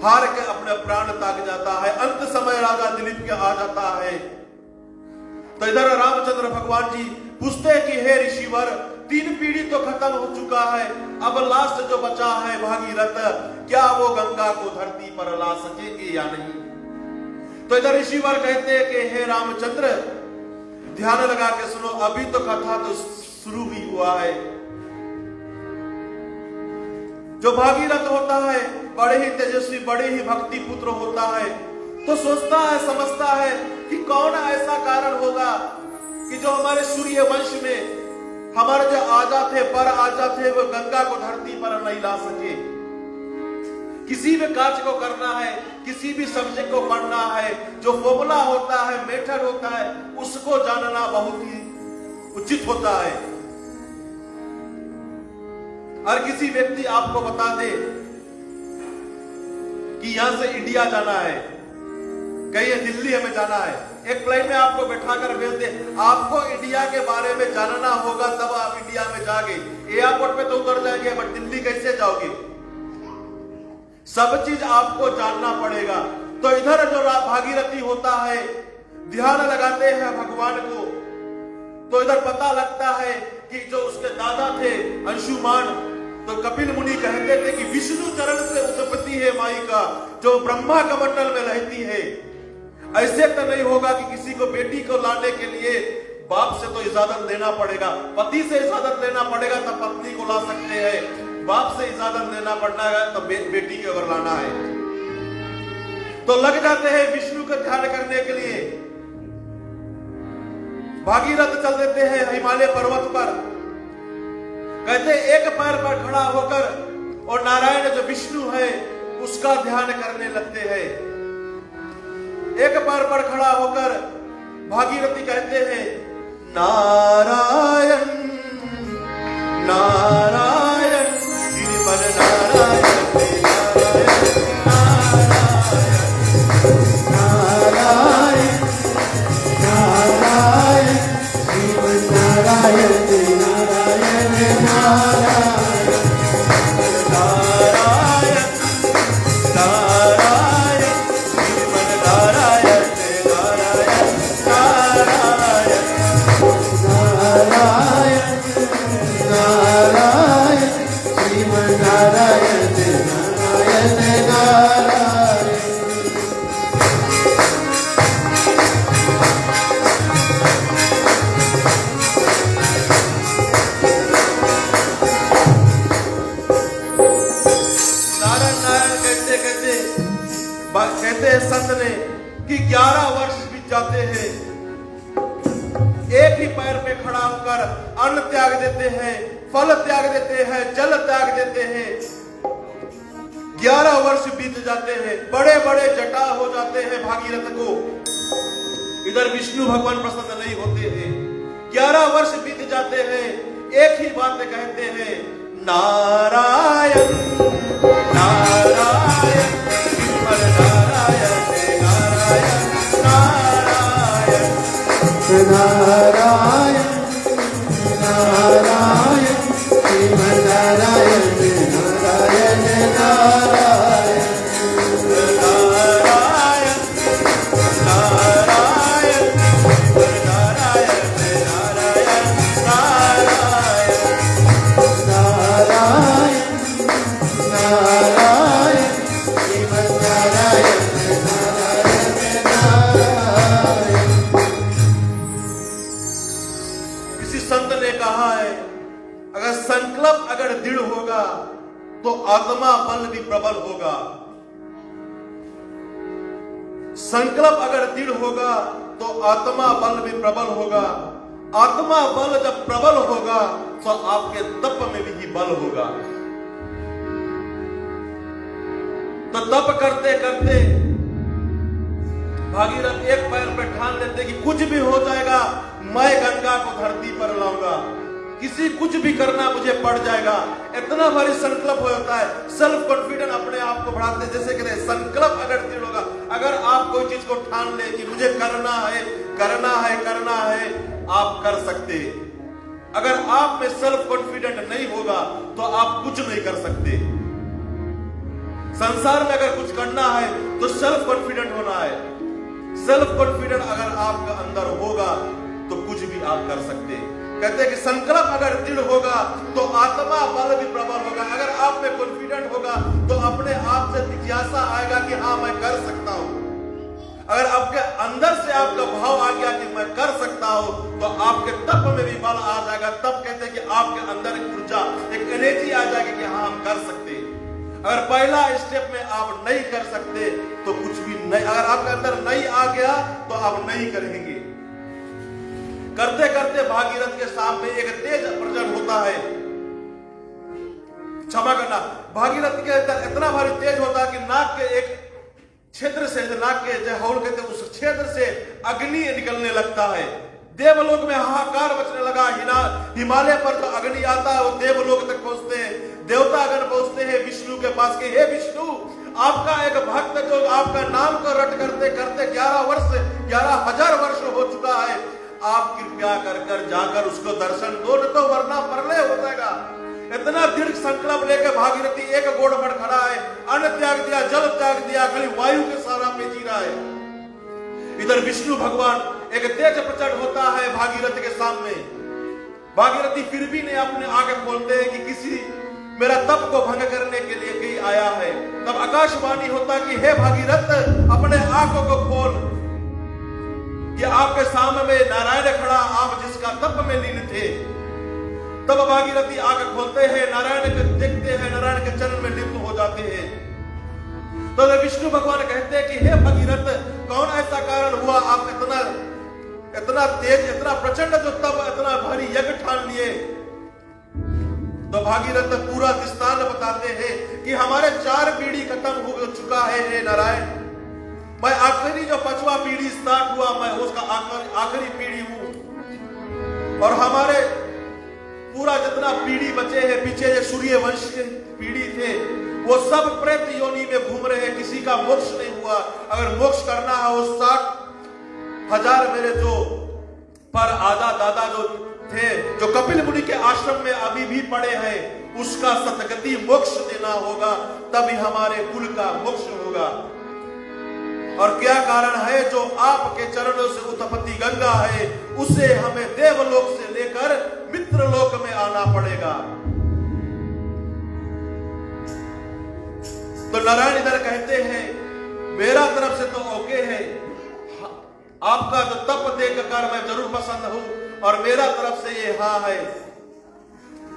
हार के अपने प्राण त्याग जाता है। अंत समय राजा दिलीप के आ जाता है। तो इधर रामचंद्र भगवान जी पूछते हैं कि हे ऋषिवर, 3 पीढ़ी तो खत्म हो चुका है, अब लास्ट जो बचा है भागीरथ, क्या वो गंगा को धरती पर ला सकेंगे या नहीं? तो इधर ऋषिवर कहते हैं कि हे रामचंद्र, ध्यान लगा के सुनो, अभी तो कथा तो शुरू ही हुआ है। जो भागीरथ होता है बड़े ही तेजस्वी, बड़े ही भक्ति पुत्र होता है, तो सोचता है समझता है कि कौन ऐसा कारण होगा कि जो हमारे सूर्य वंश में हमारे जो आजा थे, पर आजा थे, वो गंगा को धरती पर नहीं ला सके। किसी भी कार्य को करना है, किसी भी सब्जेक्ट को पढ़ना है, जो फॉर्मूला होता है, मेथड होता है, उसको जानना बहुत ही उचित होता है। हर किसी व्यक्ति आपको बता दे कि यहां से इंडिया जाना है, कहीं दिल्ली हमें जाना है, एक प्लेन में आपको बैठाकर भेज दे, आपको इंडिया के बारे में जानना होगा तब आप इंडिया में जाओगे। एयरपोर्ट पे तो उतर जाएंगे, बट दिल्ली कैसे जाओगे? सब चीज आपको जानना पड़ेगा। तो इधर जो भागीरथी होता है, ध्यान लगाते हैं भगवान को, तो इधर पता लगता है कि जो उसके दादा थे अंशुमान, तो कपिल मुनि कहते थे कि विष्णु चरण से उत्पत्ति है माई का, जो ब्रह्मा कमंडल में रहती है। ऐसे तो नहीं होगा कि किसी को बेटी को लाने के लिए बाप से तो इजाजत लेना पड़ेगा, पति से इजाजत लेना पड़ेगा तब पत्नी को ला सकते हैं, बाप से इजाजत लेना पड़ना है तो बेटी को अगर लाना है। तो लग जाते हैं विष्णु का ध्यान करने के लिए। भागीरथ चल देते हैं हिमालय पर्वत पर, कहते एक पैर पर खड़ा होकर और नारायण जो विष्णु है उसका ध्यान करने लगते हैं। एक पैर पर खड़ा होकर भागीरथी कहते हैं नारायण नारायण मन नारायण नारायण नारायण श्रीमन नारायण नारायण नारायण नारायण नारायण श्रीमन नारायण नारायण नारायण नारायण नारायण श्रीमन नारायण नारायण नारायण नारायण नारायण कहते हैं संत ने कि 11 वर्ष बीत जाते हैं, एक ही पैर पे खड़ा होकर अन्न त्याग देते हैं, फल त्याग देते हैं, जल त्याग देते हैं। 11 वर्ष बीत जाते हैं, बड़े बड़े जटा हो जाते हैं भागीरथ को। इधर विष्णु भगवान प्रसन्न नहीं होते हैं। 11 वर्ष बीत जाते हैं, एक ही बात कहते हैं, नारायण नारायण श्रीमन नारायण नारायण नारायण नारायण नारायण श्रीमन नारायण नारायण नारायण नारायण नारायण श्रीमन नारायण नारायण नारायण नारायण नारायण श्रीमन नारायण नारायण नारायण। किसी संत ने कहा है, अगर संकल्प अगर दृढ़ होगा तो आत्मा बल भी प्रबल होगा। संकल्प अगर दृढ़ होगा तो आत्मा बल भी प्रबल होगा। आत्मा बल जब प्रबल होगा तो आपके तप में भी बल होगा। तो तप करते करते भागीरथ एक पैर पर ठान लेते कि कुछ भी हो जाएगा, मैं गंगा को धरती पर लाऊंगा, किसी कुछ भी करना मुझे पड़ जाएगा। इतना भारी संकल्प हो जाता है। सेल्फ कॉन्फिडेंस अपने आप को बढ़ाते, जैसे कहते हैं संकल्प अगर दृढ़ होगा, अगर आप कोई चीज को ठान ले कि मुझे करना है करना है करना है, आप कर सकते। अगर आप में सेल्फ कॉन्फिडेंट नहीं होगा तो आप कुछ नहीं कर सकते। संसार में अगर कुछ करना है तो सेल्फ कॉन्फिडेंट होना है। सेल्फ कॉन्फिडेंट अगर आपके अंदर होगा तो कुछ भी आप कर सकते। कहते हैं कि संकल्प अगर दृढ़ होगा तो आत्मा बल भी प्रबल होगा। अगर आप में कॉन्फिडेंट होगा तो अपने आप से जिज्ञासा आएगा कि हाँ मैं कर सकता हूं। अगर आपके अंदर से आपका भाव आ गया कि मैं कर सकता हूं तो आपके तप में भी बल आ जाएगा। तब कहते हैं कि आपके अंदर एक ऊर्जा, एक एनर्जी आ जाएगी कि हाँ हम कर सकते। अगर पहला स्टेप में आप नहीं कर सकते तो कुछ भी नहीं, अगर आपके अंदर नहीं आ गया तो आप नहीं करेंगे। करते करते भागीरथ के सामने एक तेज प्रचंड होता है। क्षमा करना, भागीरथ के अंदर इतना भारी तेज होता है कि नाक के एक क्षेत्र से, नाक के जो हौल कहते हैं उस क्षेत्र से अग्नि निकलने लगता है। देवलोक में हाहाकार मचने लगा। हिमालय पर जो अग्नि आता है वो देवलोक तक पहुंचते हैं। देवतागण पहुंचते हैं विष्णु के पास के, हे विष्णु, आपका एक भक्त जो आपका नाम को रट करते करते 11,000 वर्ष हो चुका है, आप कृपया कर जाकर उसको दर्शन दो, न तो वरना प्रलय हो जाएगा। इतना दृढ़ संकल्प लेकर भागीरथी एक गोड़ पर खड़ा है। अन्न त्याग दिया, जल त्याग दिया, खाली वायु के सहारा पे जी रहा है। इधर विष्णु भगवान एक तेज प्रचंड होता है भागीरथ के सामने। भागीरथी फिर भी नहीं अपने आंखें खोलते हैं कि किसी मेरा तप को भंग करने के लिए कोई आया है। तब आकाशवाणी होता कि हे भागीरथ, अपने आंखों को खोल कि आपके सामने में नारायण खड़ा, आप जिसका तप में लीन थे। तब भागीरथी आंख खोलते हैं, नारायण को देखते हैं, नारायण के चरण में लिप्त हो जाते हैं। तो विष्णु भगवान कहते हैं कि हे भगीरथ, कौन ऐसा कारण हुआ आप इतना तेज, इतना प्रचंड जो तब इतना भारी यज्ञ ठान लिए। तो भागीरथ पूरा दृष्टांत बताते हैं कि हमारे 4 पीढ़ी खत्म हो चुका है हे नारायण। मैं आखिरी जो 5वां पीढ़ी स्टार्ट हुआ, मैं उसका आखिरी पीढ़ी हूं। और हमारे पूरा जितना पीढ़ी बचे हैं, पीछे जो सूर्य वंश के पीढ़ी थे, वो सब प्रेत योनि में घूम रहे हैं, किसी का मोक्ष नहीं हुआ। अगर मोक्ष करना है, वो 60,000 मेरे जो पर आदा दादा जो थे, जो कपिल मुनि के आश्रम में अभी भी पड़े हैं, उसका सतगति मोक्ष देना होगा, तभी हमारे कुल का मोक्ष होगा। और क्या कारण है? जो आपके चरणों से उत्पत्ति गंगा है, उसे हमें देवलोक से लेकर मित्रलोक में आना पड़ेगा। तो नारायण इधर कहते हैं, मेरा तरफ से तो ओके है, आपका जो तप देखकर मैं जरूर पसंद हूं, और मेरा तरफ से ये हाँ है।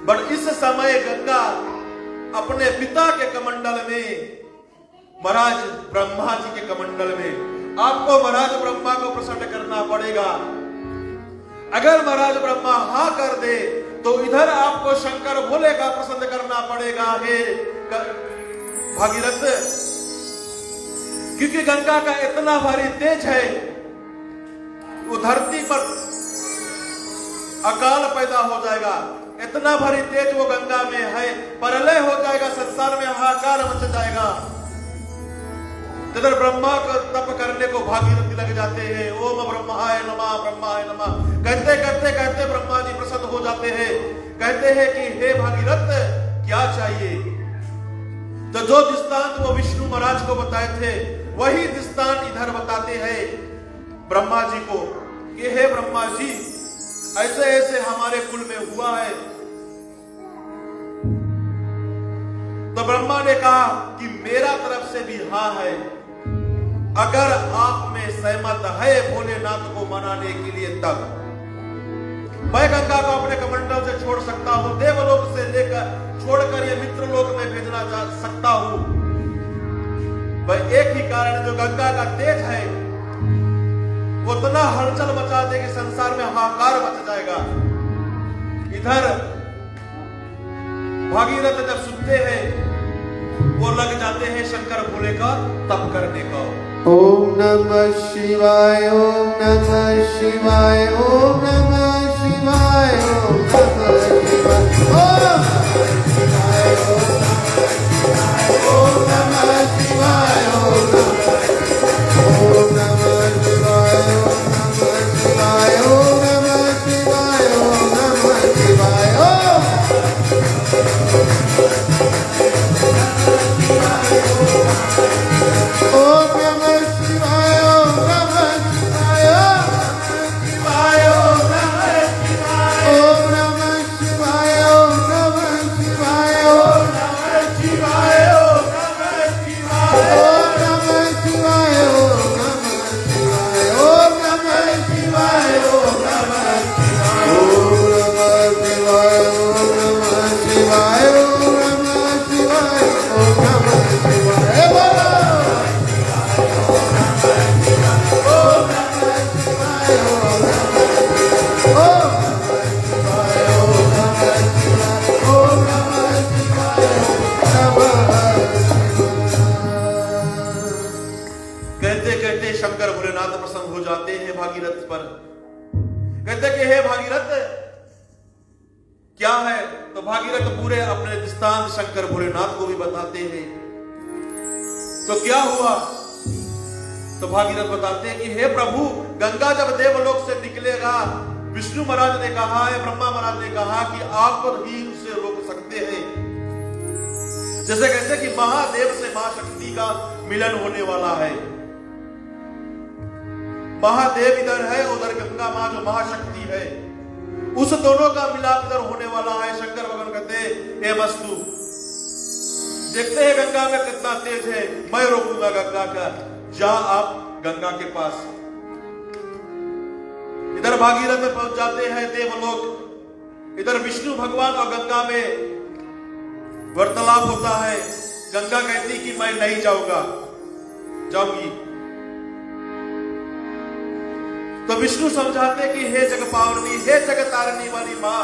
बट इस समय गंगा अपने पिता के कमंडल में, महाराज ब्रह्मा जी के कमंडल में, आपको महाराज ब्रह्मा को प्रसन्न करना पड़ेगा। अगर महाराज ब्रह्मा हाँ कर दे तो इधर आपको शंकर भोले का प्रसन्न करना पड़ेगा। हे भागीरथ, क्योंकि गंगा का इतना भारी तेज है, वो धरती पर अकाल पैदा हो जाएगा। इतना भारी तेज वो गंगा में है, प्रलय हो जाएगा, संसार में हाहाकार मच जाएगा। इधर ब्रह्मा को तप करने को भागीरथ लग जाते हैं। ओम ब्रह्माय नमः, ब्रह्माय नमः कहते कहते कहते ब्रह्मा जी प्रसन्न हो जाते हैं। कहते हैं कि हे भागीरथ, क्या चाहिए? तो जो दृष्टांत वो विष्णु महाराज को बताए थे, वही दृष्टांत इधर बताते हैं ब्रह्मा जी को कि हे ब्रह्मा जी, ऐसे ऐसे हमारे कुल में हुआ है। तो ब्रह्मा ने कहा कि मेरा तरफ से भी हाँ है, अगर आप में सहमत है भोलेनाथ को मनाने के लिए, तब मैं गंगा को अपने कमंडल से छोड़ सकता हूं, देवलोक से लेकर छोड़कर ये मित्रलोक में भेजना जा सकता हूं। भाई एक ही कारण, जो गंगा का तेज है वो इतना हलचल मचा दे कि संसार में हाहाकार मच जाएगा। इधर भागीरथ जब सुनते हैं, वो लग जाते हैं शंकर भोले का तप करने का। ओम नमः शिवाय, ओम नमः शिवाय, ओम नमः शिवाय, ओम नमः शिवाय, ओम नमः शिवाय, ओम नमः शिवाय, ओम नमः शिवाय, ओम नमः शिवाय, ओम शंकर भोलेनाथ प्रसन्न हो जाते हैं भागीरथ पर। कहते कि हे भागीरथ, क्या है? तो भागीरथ पूरे अपने दृष्टांत शंकर भोलेनाथ को भी बताते हैं। तो क्या हुआ? तो भागीरथ बताते हैं कि हे प्रभु, गंगा जब देवलोक से निकलेगा, विष्णु महाराज ने कहा है, ब्रह्मा महाराज ने कहा कि आप ही उसे रोक सकते हैं। जैसे कहते कि महादेव से महाशक्ति का मिलन होने वाला है। महादेव इधर है, उधर गंगा मां जो महाशक्ति है, उस दोनों का मिलाप इधर होने वाला है। शंकर भगवान कहते हे मस्तु, देखते हैं गंगा में कितना तेज है, मैं रोकूंगा गंगा का, जा आप गंगा के पास। इधर भागीरथ में पहुंच जाते हैं देवलोक। इधर विष्णु भगवान और गंगा में वार्तालाप होता है। गंगा कहती कि मैं नहीं जाऊंगी। तो विष्णु समझाते कि हे जगपावनी, हे जगतारिणी वाली मां,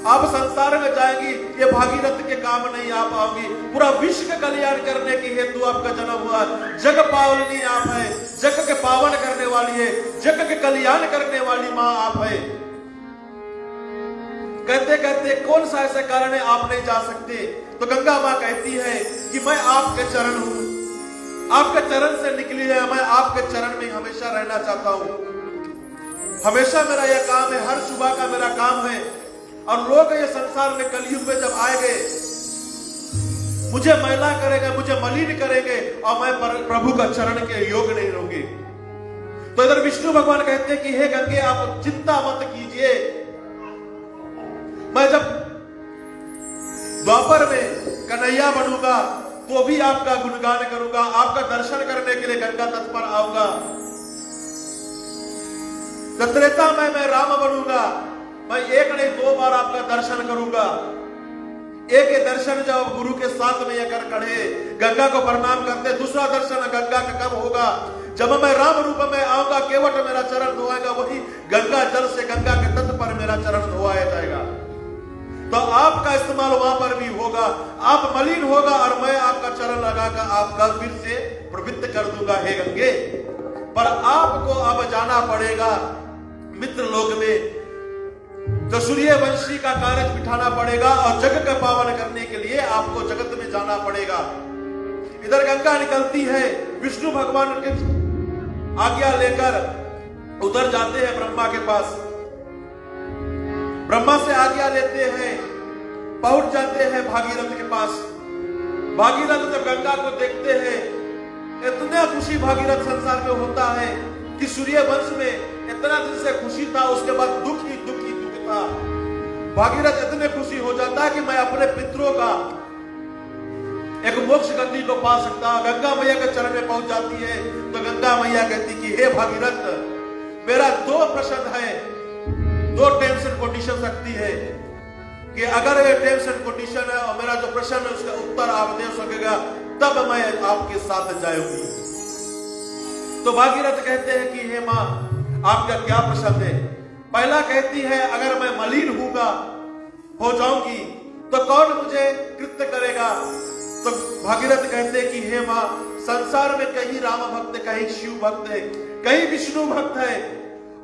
आप संसार में जाएंगी, ये भागीरथ के काम नहीं आ पाओगी। पूरा विश्व का कल्याण करने की हेतु आपका जन्म हुआ। जग पावनी आप है, जग के पावन करने वाली है, जग के कल्याण करने वाली मां आप है। कहते कहते कौन सा ऐसा कारण है आप नहीं जा सकते? तो गंगा मां कहती है कि मैं आपके चरण हूं, आपके चरण से निकली है, मैं आपके चरण में हमेशा रहना चाहता हूं। हमेशा मेरा यह काम है, हर सुबह का मेरा काम है। और लोग ये संसार में कलयुग में जब आएंगे, मुझे मैला करेंगे, मुझे मलिन करेंगे और मैं प्रभु का चरण के योग नहीं रहूंगी। तो इधर विष्णु भगवान कहते हैं कि हे गंगे आप चिंता मत कीजिए, मैं जब द्वापर में कन्हैया बनूंगा तो भी आपका गुणगान करूंगा, आपका दर्शन करने के लिए गंगा तट पर आऊंगा। त्रेता में मैं राम बनूंगा, मैं एक नहीं 2 बार आपका दर्शन करूंगा। एक ही दर्शन जब गुरु के साथ में अगर खड़े गंगा को प्रणाम करते, दूसरा दर्शन गंगा का कब होगा? जब मैं राम रूप में आऊंगा, केवट मेरा चरण धोएगा, वही गंगा जल से गंगा के तट पर मेरा चरण धोआया जाएगा। तो आपका इस्तेमाल वहां पर भी होगा, आप मलिन होगा और मैं आपका चरण लगाकर आपका फिर से पवित्र कर दूंगा हे गंगे। पर आपको अब जाना पड़ेगा मित्र लोक में, तो सूर्यवंशी का कार्य बिठाना पड़ेगा और जग का पावन करने के लिए आपको जगत में जाना पड़ेगा। इधर गंगा निकलती है, विष्णु भगवान के आज्ञा लेकर उधर जाते हैं ब्रह्मा के पास। ब्रह्मा से आज्ञा लेते हैं, पहुंच जाते हैं भागीरथ के पास। भागीरथ जब गंगा को देखते हैं, इतना खुशी भागीरथ संसार में होता है कि सूर्यवंश में इतना दिन से खुशी था, उसके बाद दुख ही दुख ही दुख था। भागीरथ इतने खुशी हो जाता है कि मैं अपने पितरों का एक मोक्ष गति को पा सकता। गंगा मैया के चरण में पहुंच जाती है तो गंगा मैया कहती कि हे भागीरथ, मेरा 2 प्रश्न है, 2 टर्म्स एंड कंडीशन रखती है कि अगर ये टर्म्स एंड कंडीशन है और मेरा जो प्रश्न है उसका उत्तर आप दे सकेगा तब मैं आपके साथ जाऊंगी। तो भागीरथ कहते हैं कि हे मां आपका क्या प्रश्न है? पहला कहती है अगर मैं मलिन हो जाऊंगी तो कौन मुझे कृत्य करेगा? तो भागीरथ कहते हैं कि हे मां संसार में कहीं राम भक्त, कहीं शिव भक्त है, कहीं विष्णु भक्त है,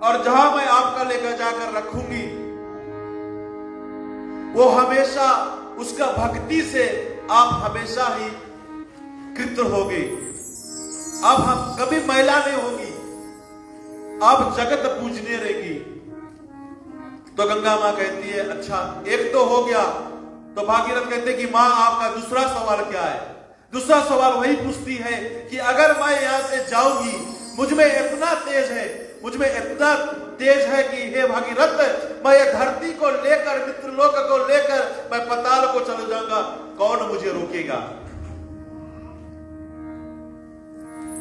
और जहां मैं आपका लेकर जाकर रखूंगी वो हमेशा उसका भक्ति से आप हमेशा ही कृत होगी। अब हम कभी महिला नहीं होगी, आप जगत पूजने रहेगी। तो गंगा मां कहती है अच्छा एक तो हो गया। तो भागीरथ कहते कि मां आपका दूसरा सवाल क्या है? दूसरा सवाल वही पूछती है कि अगर मैं यहां से जाऊंगी, मुझमें इतना तेज है कि हे भागीरथ, मैं ये धरती को लेकर, मित्रलोक को लेकर मैं पाताल को चले जाऊंगा, कौन मुझे रोकेगा?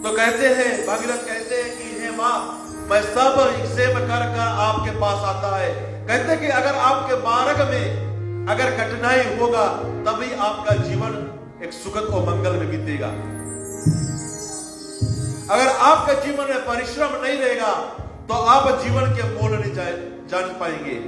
तो कहते हैं, भागीरथ कहते हैं कि हे मां मैं सब सेव कर आपके पास आता है। कहते कि अगर आपके मार्ग में अगर कठिनाई होगा तभी आपका जीवन एक सुखद और मंगल में बीतेगा। अगर आपके जीवन में परिश्रम नहीं रहेगा तो आप जीवन के मोल नहीं जान पाएंगे।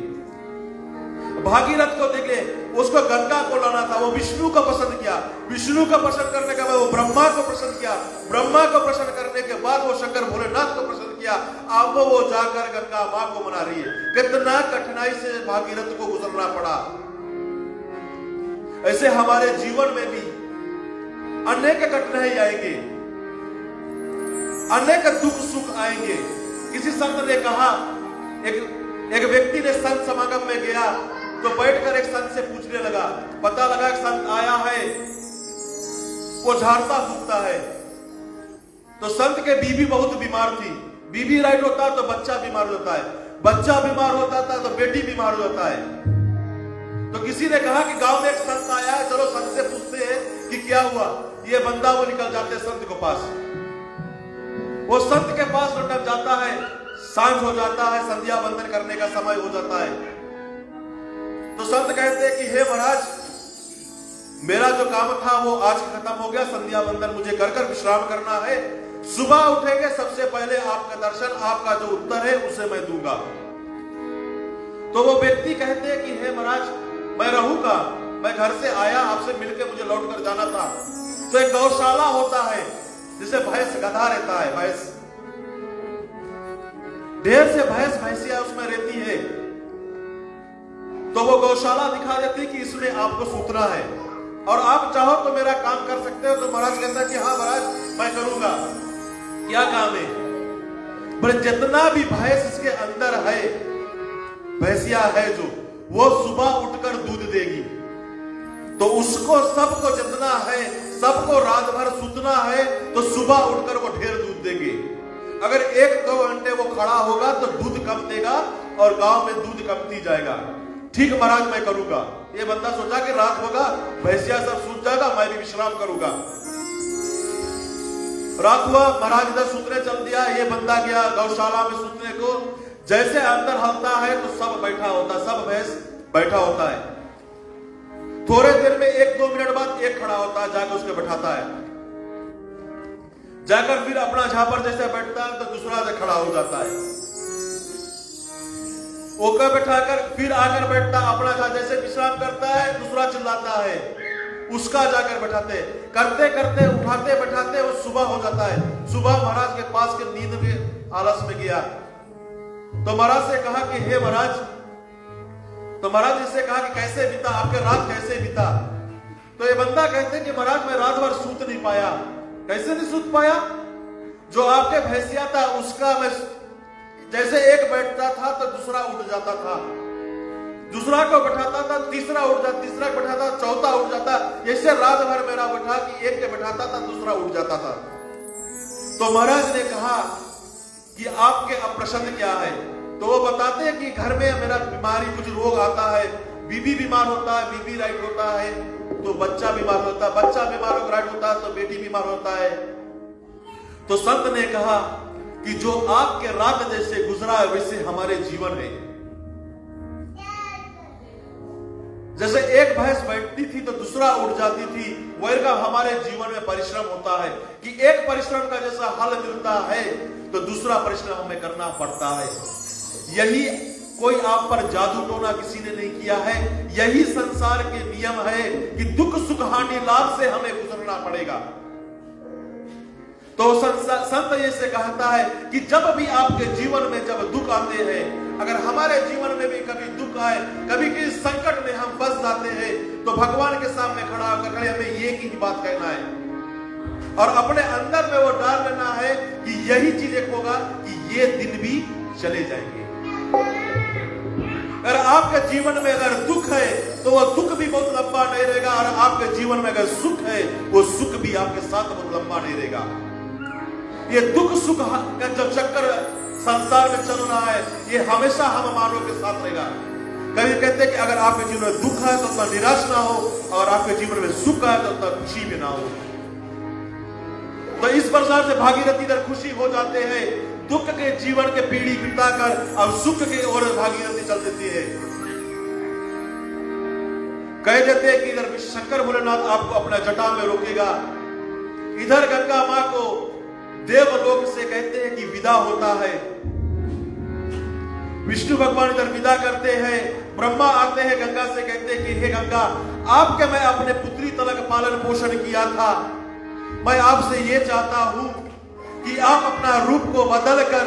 भागीरथ को देखे, उसको गंगा को लाना था, वो विष्णु को पसंद किया। विष्णु को पसंद करने के बाद वो ब्रह्मा को पसंद किया। ब्रह्मा को पसंद करने के बाद वो शंकर भोलेनाथ को पसंद किया। अब वो जाकर गंगा मां को मना रही है। कितना कठिनाई से भागीरथ को गुजरना पड़ा। ऐसे हमारे जीवन में भी अनेक कठिनाई आएंगे, अनेक दुख सुख आएंगे। किसी संत ने कहा, एक व्यक्ति ने संत समागम में गया तो बैठकर एक संत से पूछने लगा। पता लगा एक संत आया है, वो झाड़ता फूकता है। तो संत के बीवी बहुत बीमार थी। बीवी राइट होता तो बच्चा बीमार होता है, बच्चा बीमार होता था तो बेटी बीमार हो जाता है। तो किसी ने कहा कि गांव में एक संत आया है, चलो संत से पूछते हैं कि क्या हुआ। ये बंदा वो निकल जाते हैं संत के पास। वो संत के पास जब जाता है, सांझ हो जाता है, संध्या बंदन करने का समय हो जाता है। तो संत कहते हैं कि हे महाराज, मेरा जो काम था वो आज खत्म हो गया, संध्या बंदन मुझे कर विश्राम करना है। सुबह उठेंगे सबसे पहले आपका दर्शन, आपका जो उत्तर है उसे मैं दूंगा। तो वो व्यक्ति कहते हैं कि हे महाराज मैं रहूंगा, मैं घर से आया, आपसे मिलकर मुझे लौट कर जाना था। तो एक गौशाला होता है जिसे भैंस गधा रहता है, भैंस ढेर से भैंस भैंसिया उसमें रहती है। तो वो गौशाला दिखा देती कि इसमें आपको सूतना है और आप चाहो तो मेरा काम कर सकते हो। तो महाराज कहता है कि हाँ महाराज मैं करूंगा। क्या काम है? बोले जितना भी भैंस इसके अंदर है, भैंसिया है जो, वो सुबह उठकर दूध देगी, तो उसको सबको जितना है सबको रात भर सूतना है, तो सुबह उठकर वो ढेर दूध देंगे। अगर 1-2 घंटे वो खड़ा होगा तो दूध कम देगा और गांव में दूध कमती जाएगा। ठीक महाराज मैं करूंगा। ये बंदा सोचा कि रात होगा, भैंसिया सब सूत जाएगा, मैं भी विश्राम करूंगा। रात हुआ, महाराज इधर सूतने चल दिया, ये बंदा गया गौशाला में सूतने को। जैसे अंदर हलता है तो सब बैठा होता है, सब भैंस बैठा होता है। थोड़े देर में 1-2 मिनट बाद एक खड़ा होता है, जाकर उसके बैठाता है। जाकर फिर अपना झापर जैसे बैठता है तो दूसरा से खड़ा हो जाता है। ओकर बैठाकर फिर आकर बैठता, अपना जैसे विश्राम करता है, दूसरा चिल्लाता है, उसका जाकर बैठाते, करते करते उठाते बैठाते वो सुबह हो जाता है। सुबह महाराज के पास के नींद में आलस में गया तो महाराज से कहा कि हे महाराज, तो महाराज इससे कहा कि कैसे बीता आपके रात, कैसे बीता? तो ये बंदा कहते कि महाराज मैं रात भर सूत नहीं पाया। कैसे नहीं सूत पाया? जो आपके भैंसिया था उसका मैं जैसे एक बैठता था तो दूसरा उठ जाता था, दूसरा को बैठाता था तीसरा उठ जाता, तीसरा को बैठाता चौथा उठ जाता, जैसे रात भर मेरा बैठा कि एक के बैठाता था दूसरा उठ जाता था। तो महाराज ने कहा कि आपके अब प्रश्न क्या है? तो वो बताते हैं कि घर में मेरा बीमारी, कुछ रोग आता है, बीबी बीमार होता है, बीबी राइट होता है तो बच्चा बीमार होता है, बच्चा बीमार राइट होता है तो बेटी बीमार होता है। तो संत ने कहा कि जो आपके रात जैसे गुजरा है वैसे हमारे जीवन है। जैसे एक भैंस बैठती थी तो दूसरा उठ जाती थी, वही का हमारे जीवन में परिश्रम होता है कि एक परिश्रम का जैसा हल मिलता है तो दूसरा परिश्रम हमें करना पड़ता है। यही कोई आप पर जादू टोना किसी ने नहीं किया है, यही संसार के नियम है कि दुख सुख हानि लाभ से हमें गुजरना पड़ेगा। तो संत ये से कहता है कि जब भी आपके जीवन में जब दुख आते हैं, अगर हमारे जीवन में भी कभी दुख आए, कभी किसी संकट में हम फंस जाते हैं, तो भगवान के सामने खड़ा होकर हमें एक ही बात कहना है और अपने अंदर में वो डाल लेना है कि यही चीज एक होगा कि ये दिन भी चले जाएंगे। अगर आपके जीवन में अगर दुख है तो वो दुख भी बहुत लंबा नहीं रहेगा, और आपके जीवन में अगर सुख है वो सुख भी आपके साथ बहुत लंबा नहीं रहेगा। ये दुख सुख का जो चक्कर संसार में चल रहा है ये हमेशा हम मानव के साथ रहेगा। कभी कहते हैं कि अगर आपके जीवन में दुख है तो उतना निराश ना हो, और आपके जीवन में सुख है तो उतना खुशी भी ना हो। तो इस प्रकार से भागीरथी इधर खुशी हो जाते हैं, दुख के जीवन के पीढ़ी बिताकर अब सुख की ओर भागीरथी चल देती है। कह देते हैं कि इधर शंकर भोलेनाथ आपको अपना जटा में रोकेगा, इधर गंगा मां को देवलोक से कहते हैं कि विदा होता है, विष्णु भगवान इधर विदा करते हैं, ब्रह्मा आते हैं गंगा से कहते हैं कि हे गंगा, आपके मैं अपने पुत्री तलक पालन पोषण किया था, मैं आपसे ये चाहता हूं कि आप अपना रूप को बदल कर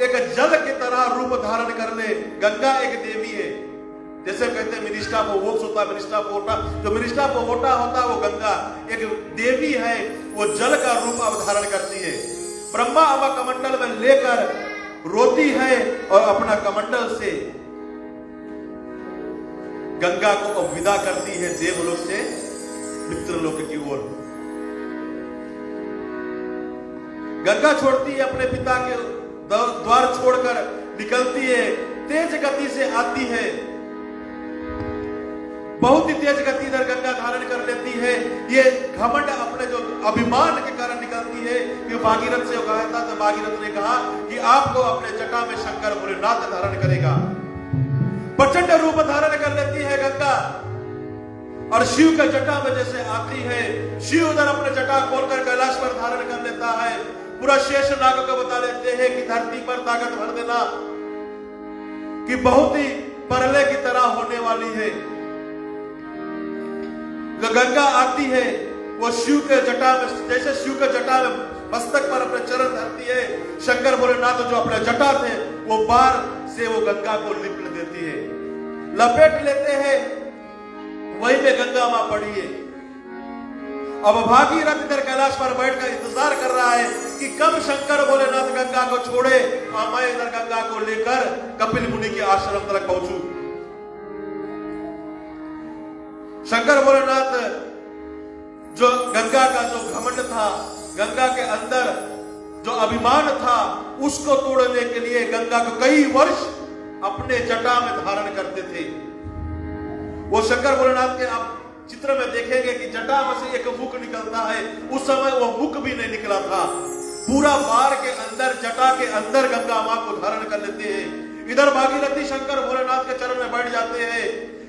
एक जल की तरह रूप धारण कर ले। गंगा एक देवी है, जैसे कहते हैं मिनिस्टा पोवोक्स होता है, मिनिस्टा पोटा, जो मिनिस्टा पोवोटा होता है वो गंगा एक देवी है, वो जल का रूप अवधारण करती है। ब्रह्मा अब कमंडल में लेकर रोती है और अपना कमंडल से गंगा को अब विदा करती है देवलोक से मित्रलोक की ओर। गंगा छोड़ती है अपने पिता के द्वार छोड़कर निकलती है, तेज गति से आती है, बहुत ही तेज गति इधर गंगा धारण कर लेती है। ये घमंड अपने जो अभिमान के कारण निकलती है कि भागीरथ से कहा था, तो भागीरथ ने कहा कि आपको अपने जटा में शंकर भोलेनाथ धारण करेगा। प्रचंड रूप धारण कर लेती है गंगा और शिव के जटा में जैसे आती है, शिव उधर अपने जटा खोलकर कैलाश पर धारण कर लेता है। पूरा शेष नाग को बता देते हैं कि धरती पर ताकत भर देना कि बहुत ही परले की तरह होने वाली है। गंगा आती है, वो शिव के जटा में, जैसे शिव के जटा में मस्तक पर अपने चरण धरती है, शंकर भोलेनाथ जो अपने जटा थे वो बार से वो गंगा को लिपट देती है। लपेट लेते हैं, वहीं में गंगा मां पड़ी है। अब भागीरथ इधर कैलाश पर बैठकर इंतजार कर रहा है कि कब शंकर भोलेनाथ गंगा को छोड़े और मैं इधर गंगा को लेकर कपिल मुनि के आश्रम तक पहुंचू। शंकर भोलेनाथ जो गंगा का जो घमंड था, गंगा के अंदर जो अभिमान था, उसको तोड़ने के लिए गंगा को कई वर्ष अपने जटा में धारण करते थे। वो शंकर भोलेनाथ के आप चित्र में देखेंगे कि जटा में से एक मुख निकलता है, उस समय वो मुख भी नहीं निकला था। पूरा बार के अंदर, जटा के अंदर गंगा मां को धारण कर लेते हैं। इधर भागीरथी शंकर भोलेनाथ के चरण में बैठ जाते हैं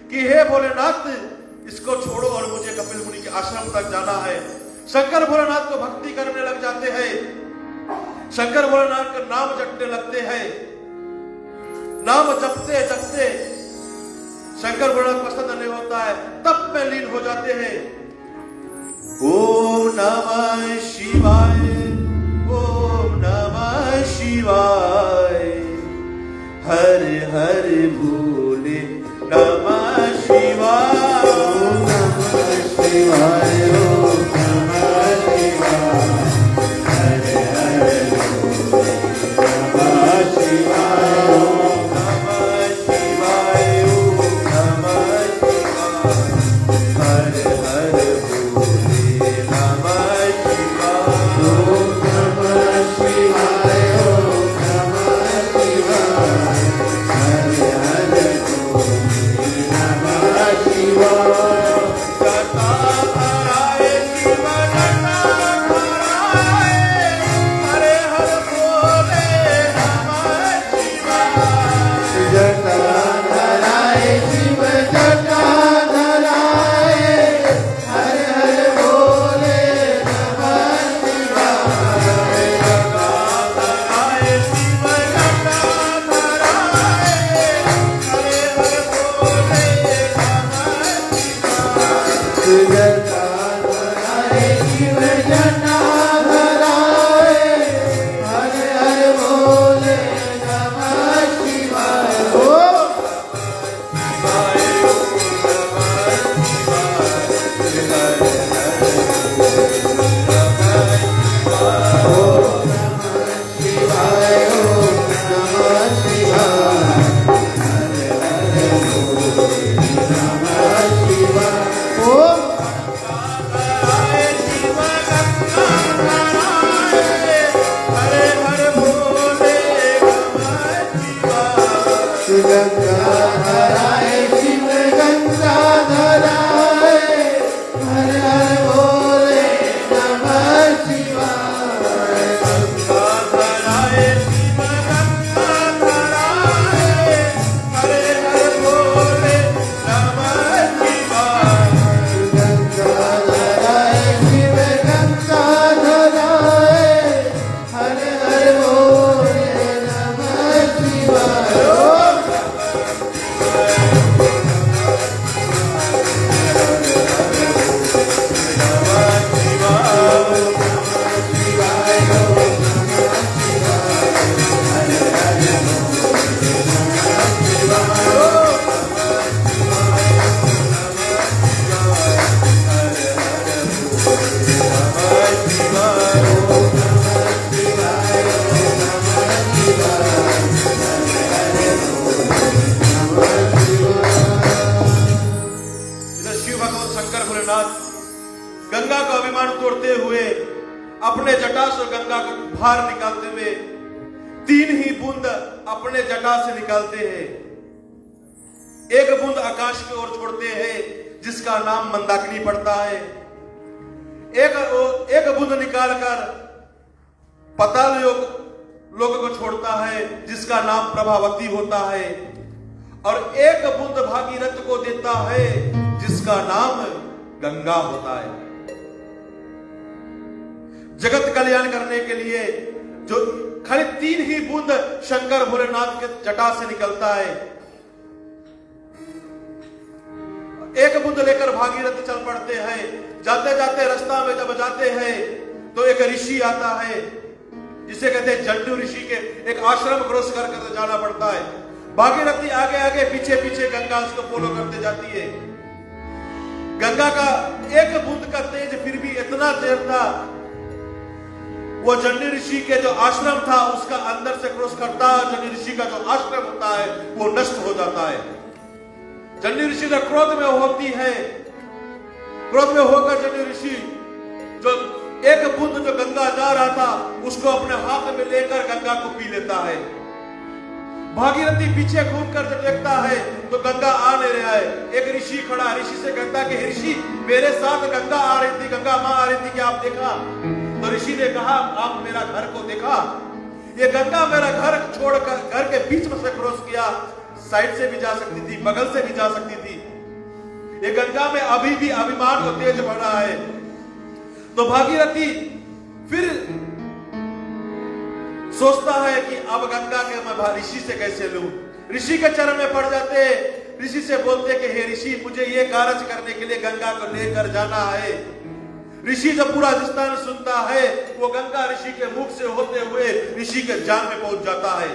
कि हे भोलेनाथ, इसको छोड़ो और मुझे कपिल मुनि के आश्रम तक जाना है। शंकर भोलेनाथ को भक्ति करने लग जाते हैं, शंकर भोलेनाथ का नाम जपने लगते हैं। नाम जपते जपते शंकर भोलेनाथ पसंद नहीं होता है, तब में लीन हो जाते हैं। ओम नमः शिवाय, ओम नमः शिवाय, हर हर भोले नमः शिवाय, ओम नमः शिवाय, ओम नमः शिवाय, हर हर भोले नमः शिवाय, ओम नमः शिवाय, ओम नमः शिवाय, हर हर भोले नमः शिवाय, ओम नमः शिवाय, ओम नमः शिवाय, हर हर भोले नमः शिवाय। गंगा का अभिमान तोड़ते हुए, अपने जटा से गंगा को बाहर निकालते हुए, 3 ही बूंद अपने जटा से निकालते हैं। एक बूंद आकाश की ओर छोड़ते हैं, जिसका नाम मंदाकिनी पड़ता है। एक बूंद निकालकर पाताल लोक को छोड़ता है, जिसका नाम प्रभावती होता है। और एक बूंद भागीरथ को देता है, जिसका नाम गंगा होता है। जगत कल्याण करने के लिए जो खाली 3 ही बूंद शंकर भोलेनाथ के जटा से निकलता है। एक बूंद लेकर भागीरथ चल पड़ते हैं। जाते जाते रास्ता में जब जाते हैं तो एक ऋषि आता है, जिसे कहते हैं जड्डू ऋषि के एक आश्रम क्रॉस कर जाना पड़ता है। भागीरथी आगे आगे पीछे पीछे गंगा उसको फॉलो करते जाती है। गंगा का एक बूंद का तेज फिर भी इतना तेज था, वो जन्य ऋषि के जो आश्रम था उसका अंदर से क्रॉस करता, जन्य ऋषि का जो आश्रम होता है वो नष्ट हो जाता है। जन्य ऋषि जब क्रोध में होती है, क्रोध में होकर जन्य ऋषि जो एक बूंद जो गंगा जा रहा था उसको अपने हाथ में लेकर गंगा को पी लेता है। भागीरथी पीछे घूमकर जब देखता है तो गंगा आ नहीं रहा है। एक ऋषि खड़ा, ऋषि से कहता कि ऋषि मेरे साथ गंगा आ रही थी, गंगा मां आ रही थी, क्या आप देखा? तो ऋषि ने कहा आप मेरा घर को देखा? ये गंगा मेरा घर छोड़कर घर के बीच में से क्रॉस किया, साइड से भी जा सकती थी, बगल से भी जा सकती थी। ये गंगा में अभी भी अभिमान को तेज बढ़ रहा है। तो भागीरथी फिर सोचता है कि अब गंगा के मैं ऋषि से कैसे लूं। ऋषि के चरण में पड़ जाते, ऋषि से बोलते कि हे ऋषि मुझे ये कार्य करने के लिए गंगा को लेकर जाना है। ऋषि जब पूरा दृष्टांत सुनता है वो गंगा ऋषि के मुख से होते हुए ऋषि के जांघ में पहुंच जाता है।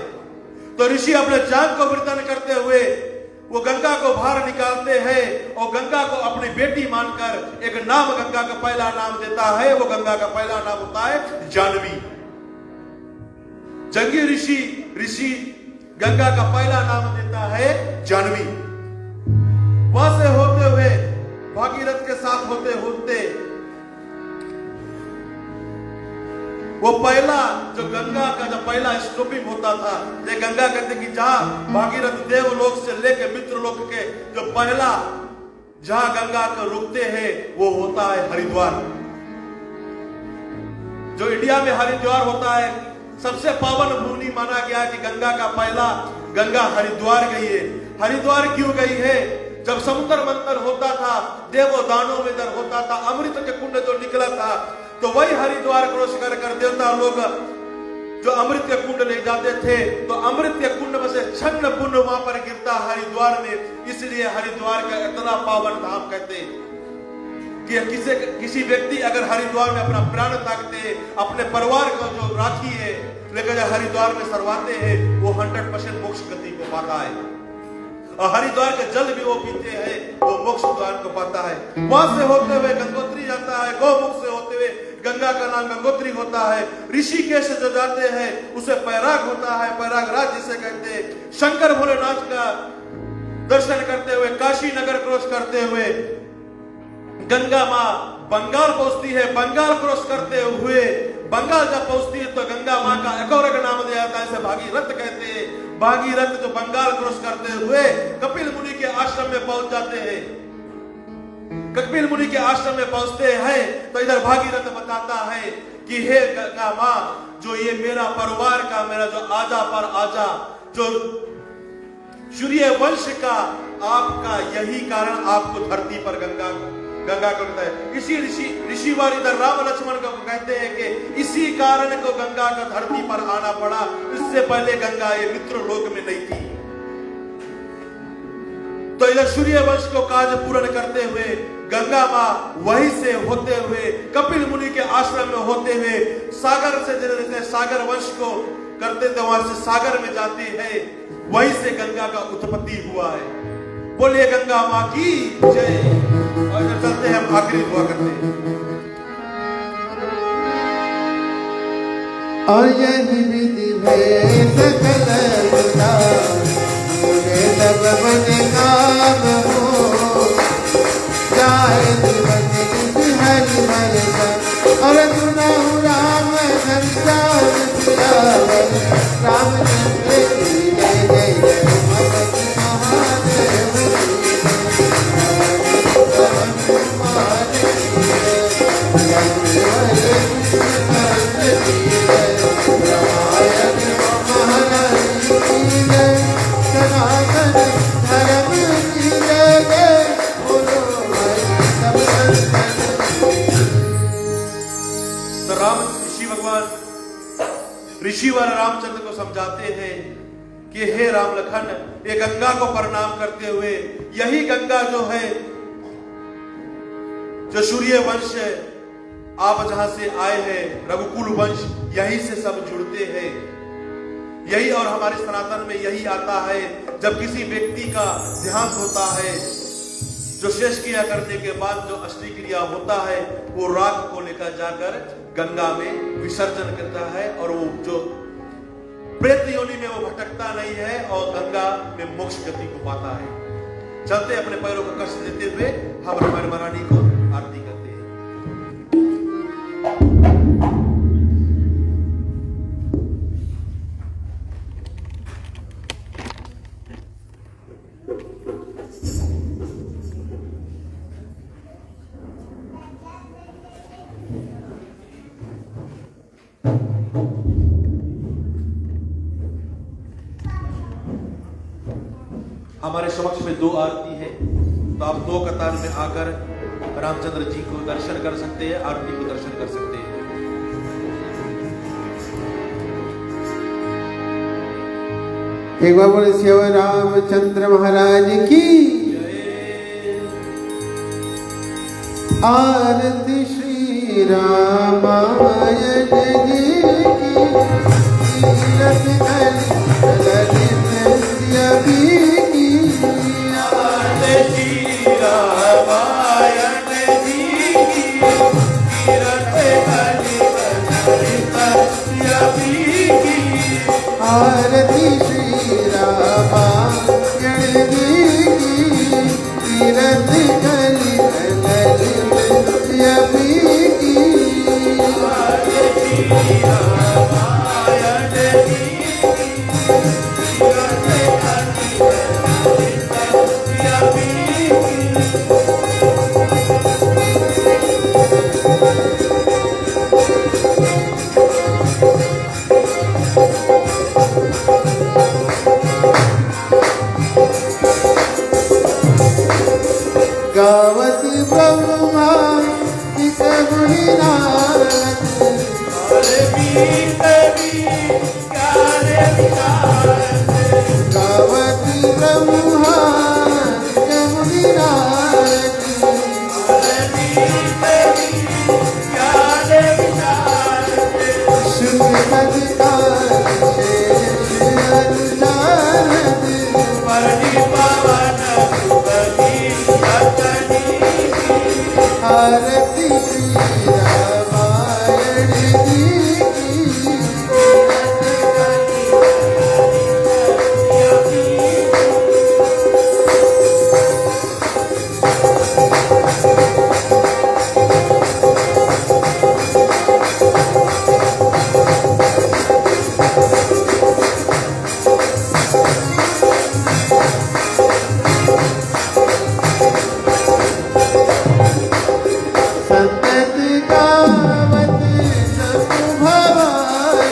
तो ऋषि अपने जांघ को वृतन करते हुए वो गंगा को बाहर निकालते हैं और गंगा को अपनी बेटी मानकर एक नाम गंगा का पहला नाम देता है। वो गंगा का पहला नाम होता है जानवी। जंगी ऋषि गंगा का पहला नाम देता है जानवी। वहां से होते हुए भागीरथ के साथ होते होते वो पहला जो गंगा का जो पहला स्टॉपिंग होता था, ये गंगा कहते कि जहां भागीरथ देवलोक से लेकर मित्रलोक के जो पहला जहां गंगा को रुकते हैं वो होता है हरिद्वार। जो इंडिया में हरिद्वार होता है सबसे पावन भूमि माना गया कि गंगा का पहला गंगा हरिद्वार गई है। हरिद्वार क्यों गई है? जब समुद्र मंथन होता था, देवो दानों में दर होता था, अमृत के कुंड जो निकला था, तो वही हरिद्वार क्रॉस कर देवता लोग जो अमृत के कुंड ले जाते थे, तो अमृत के कुंड में से छन्न पुण्य वहां पर गिरता हरिद्वार में। इसलिए हरिद्वार का इतना पावन धाम कहते कि किसी व्यक्ति अगर हरिद्वार में अपना प्राण त्यागते, अपने परिवार का जो राखी है लेकर हरिद्वार में सरवाते हैं, वो 100% मोक्ष गति को पाता है। और हरिद्वार के जल भी वो पीते हैं, वो मोक्ष द्वार को पाता है। वहां से होते हुए गंगोत्री जाता है, गौमुख से होते हुए गंगा का नाम गंगोत्री होता है। ऋषिकेश जो जाते हैं उसे पैराग होता है, पैरागराज जिसे कहते हैं। शंकर भोलेनाथ का दर्शन करते हुए काशी नगर क्रॉस करते हुए गंगा मां बंगाल पहुंचती है। बंगाल क्रॉस करते हुए बंगाल जब पहुंचती है तो गंगा मां का एक और नाम दिया जाता है, इसे भागीरथ कहते हैं। भागीरथ जो बंगाल क्रॉस करते हुए कपिल मुनि के आश्रम में पहुंच जाते हैं। कपिल मुनि के आश्रम में पहुंचते हैं तो इधर भागीरथ बताता है कि हे गंगा मां, जो ये मेरा परिवार का मेरा जो आजा पर आजा जो सूर्य वंश का आपका यही कारण आपको धरती पर गंगा को कहता है। इसी ऋषिवार इधर राम लक्ष्मण को कहते हैं कि इसी कारण को गंगा का धरती पर आना पड़ा। इससे पहले गंगा ये मित्र लोक में नहीं थी। तो इधर सूर्य वंश को कार्य पूर्ण करते हुए गंगा मां वहीं से होते हुए कपिल मुनि के आश्रम में होते हुए सागर से जैसे सागर वंश को करते थे वहां से सागर में जाते हैं, वहीं से गंगा का उत्पत्ति हुआ है। बोलिए गंगा मां की जय। और जब चलते हैं हम आखिरी दुआ करते हैं। और यदि विधि भेद सकल गुना मुझे तब मन काम हो जाए जीवन निधि हरि हर सन और सुनाऊं राम संसार सियावर रामचंद्र की जय जय जय मगध महादेव ऋषिवर रामचंद्र को समझाते हैं कि हे राम लखन, ये गंगा को प्रणाम करते हुए यही गंगा जो है जो सूर्य वंश आप जहां से आए हैं, रघुकुल वंश, यहीं से सब जुड़ते हैं। यही और हमारे सनातन में यही आता है, जब किसी व्यक्ति का देहांत होता है, जो शेष क्रिया करने के बाद जो अष्टि क्रिया होता है, वो राख को लेकर जाकर गंगा में विसर्जन करता है और वो जो प्रेत योनि में वो भटकता नहीं है और गंगा में मोक्ष गति को पाता है। चलते अपने पैरों को कष्ट देते हुए हम रामायण महारानी को आरती करते हैं। हमारे समक्ष में दो आरती है, तो आप दो कतार में आकर रामचंद्र जी को दर्शन कर सकते हैं, आरती को दर्शन कर सकते हैं। एक बार बोले शिव रामचंद्र महाराज की आरती श्री रामायण जी की तीरथ ललित अभी की आरती श्री रामायण जी की तीरथ ललित अभी की आरती श्री रामायण जी की तीरथ अभी की आरती श्री रामायण जी गावत ब्रह्मा इक मुनि नारद गावत ब्रह्मा इक मुनि नारद शुभ अधिकार शेष अनुसारद आरती श्री रामायण जी की संतत गावत सब भवानी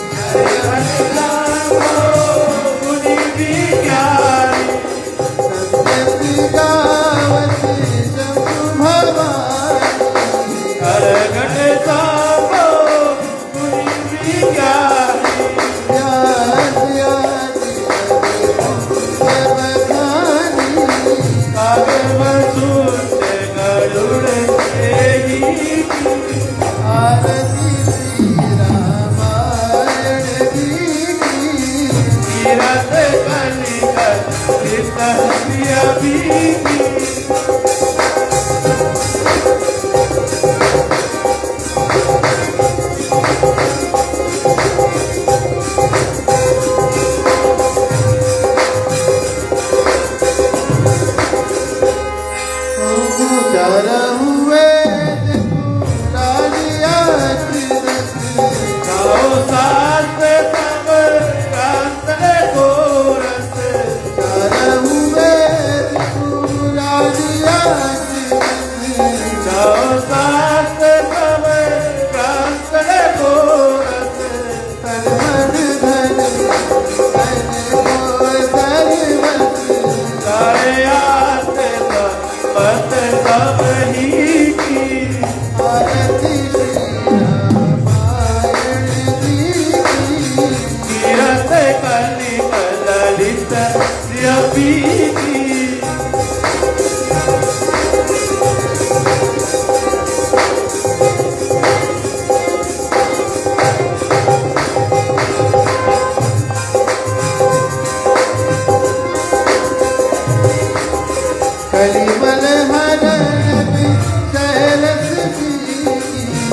संतत गावत सब भवानी याद याद सब बखानी आरती श्री रामायण जी की चार हुए राजिया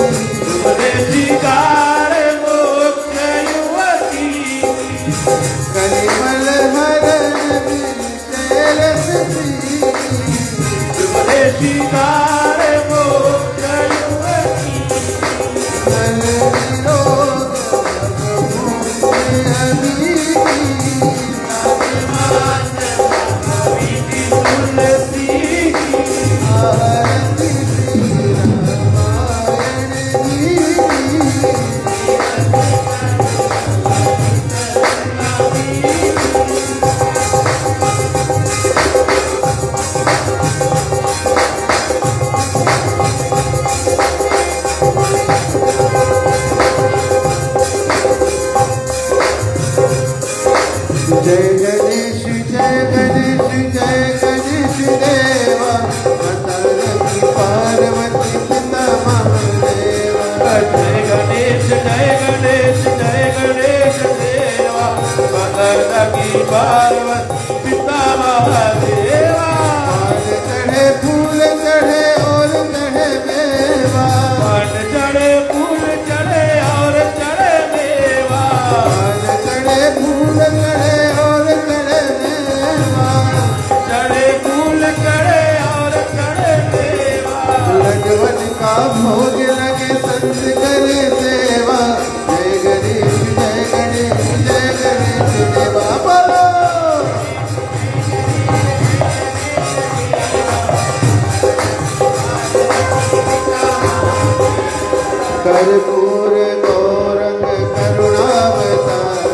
तुमरे शिकार मोक्ष युवती कलिमल हरण शैलस तुमरे शिकार मोक्ष युवती मन निरोग तुलसी आरती श्री रामायण जी जय गणेश जय गणेश जय गणेश देवा माता लक्ष्मी पार्वती पिता महादेवा जय गणेश जय गणेश जय गणेश देवा माता की पार्वती पिता महादेवा पान चढ़े फूल चढ़े और चढ़े मेवा पान चढ़े फूल चढ़े और चढ़े मेवा पान चढ़े फूल चढ़े और चढ़े मेवा चढ़े फूल चढ़े और चढ़े मेवा लडवन का भोग लगे संत करे सेवा जय गणेश जय गणेश जय गणेश देवा बोलो कर्पूर गौरंग करुणावतार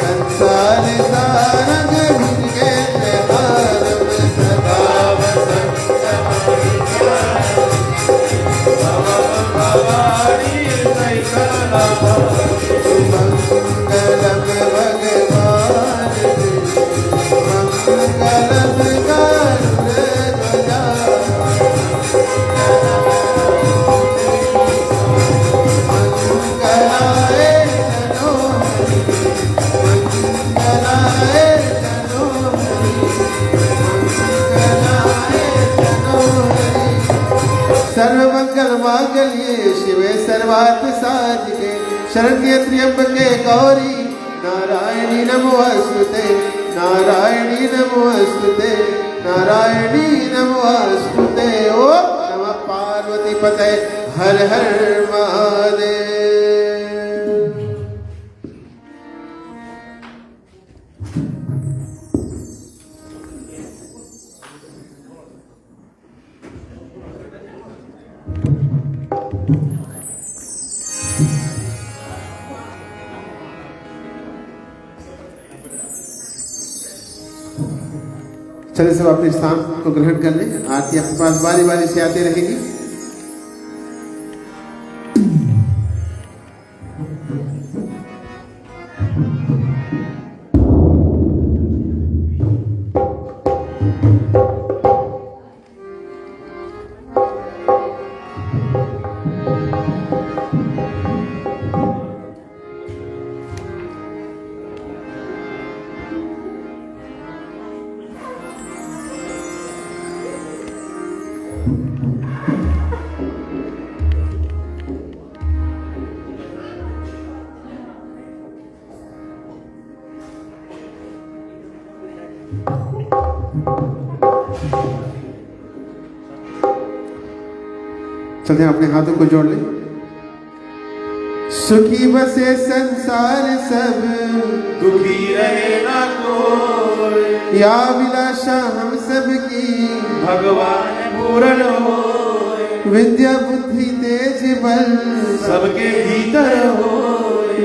संसार सारंग भुजगेन्द्र हारम सदा भवानी सैकल मंगलम भगवान मंगलम गरुड़ध्वजा मंगलाय तनो मंगलाय तनो मंगलाय तनो सर्वमंगल मांगल्ये शिवे सर्वार्थ साधिके शरण्ये त्र्यंबके गौरी नारायणी नमोस्तुते नारायणी नमोस्तुते नारायणी नमोस्तुते ओम नमः पार्वती पते हर हर महादेव चलिए सब अपने स्थान को ग्रहण कर लें आरती आपके पास बारी बारी से आती रहेगी चलते हैं अपने हाथों को जोड़ लें सुखी बसे संसार सब दुखी रहे ना कोई या विलासा हम सब की भगवान पूर्ण हो विद्या बुद्धि तेज बल सबके भीतर हो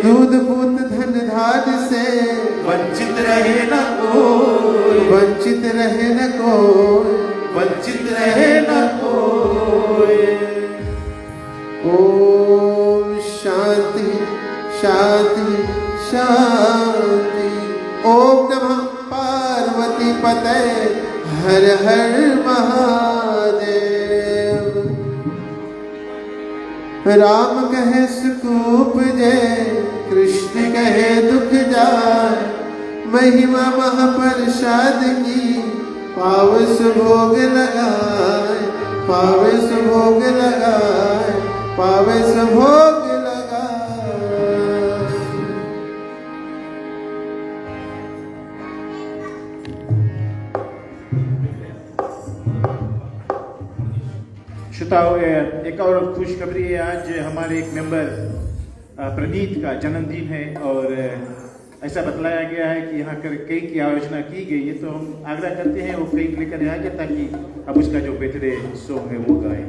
दूध पूत धन धान से वंचित रहे न कोई वंचित रहे न कोई वंचित रहे न कोई ओम शांति शांति शांति ओम नमः पार्वती पते हर हर महादेव राम कहे सुख उपजे कृष्ण कहे दुख जाए महिमा महाप्रसाद की पावस भोग लगाए पावस भोग लगाए पावे से भोग लगा। श्रोताओं, एक और खुशखबरी है। आज हमारे एक मेंबर प्रनीत का जन्मदिन है और ऐसा बतलाया गया है कि यहाँ कर केक की आयोजना की गई है, तो हम आग्रह करते हैं वो केक लेकर आ जाए ताकि अब उसका जो बर्थडे सॉन्ग है वो गाए।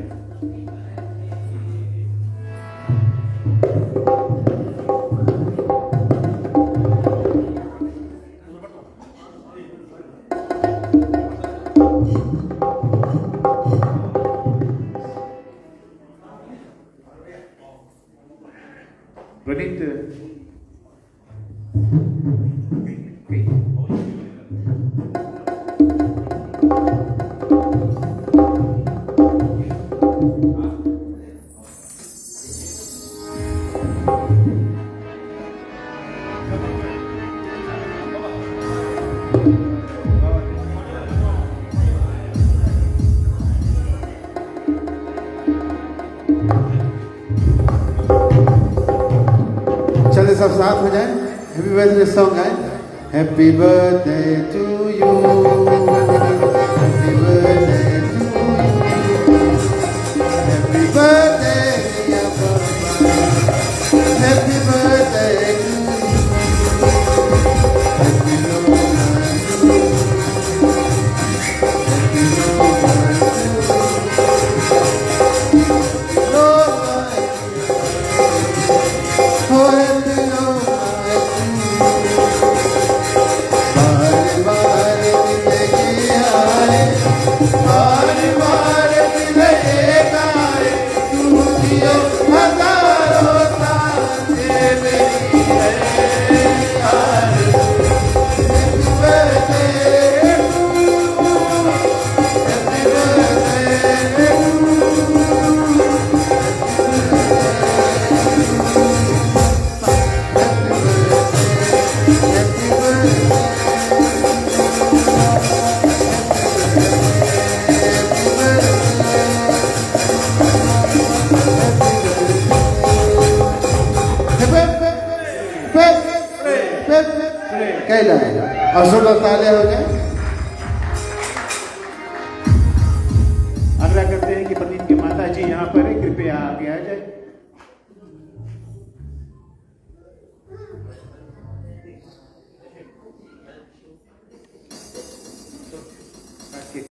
प्रनीत चलिए सब साथ हो जाए, हैप्पी बर्थडे सॉन्ग गाएं। Happy birthday to you, happy birthday to you, happy birthday dear Baba, happy birthday to you, happy कैला और सुनो ताले हो जाए। आग्रह करते हैं कि प्रनीत की माता जी यहाँ पर है, कृपया आगे आ जाए।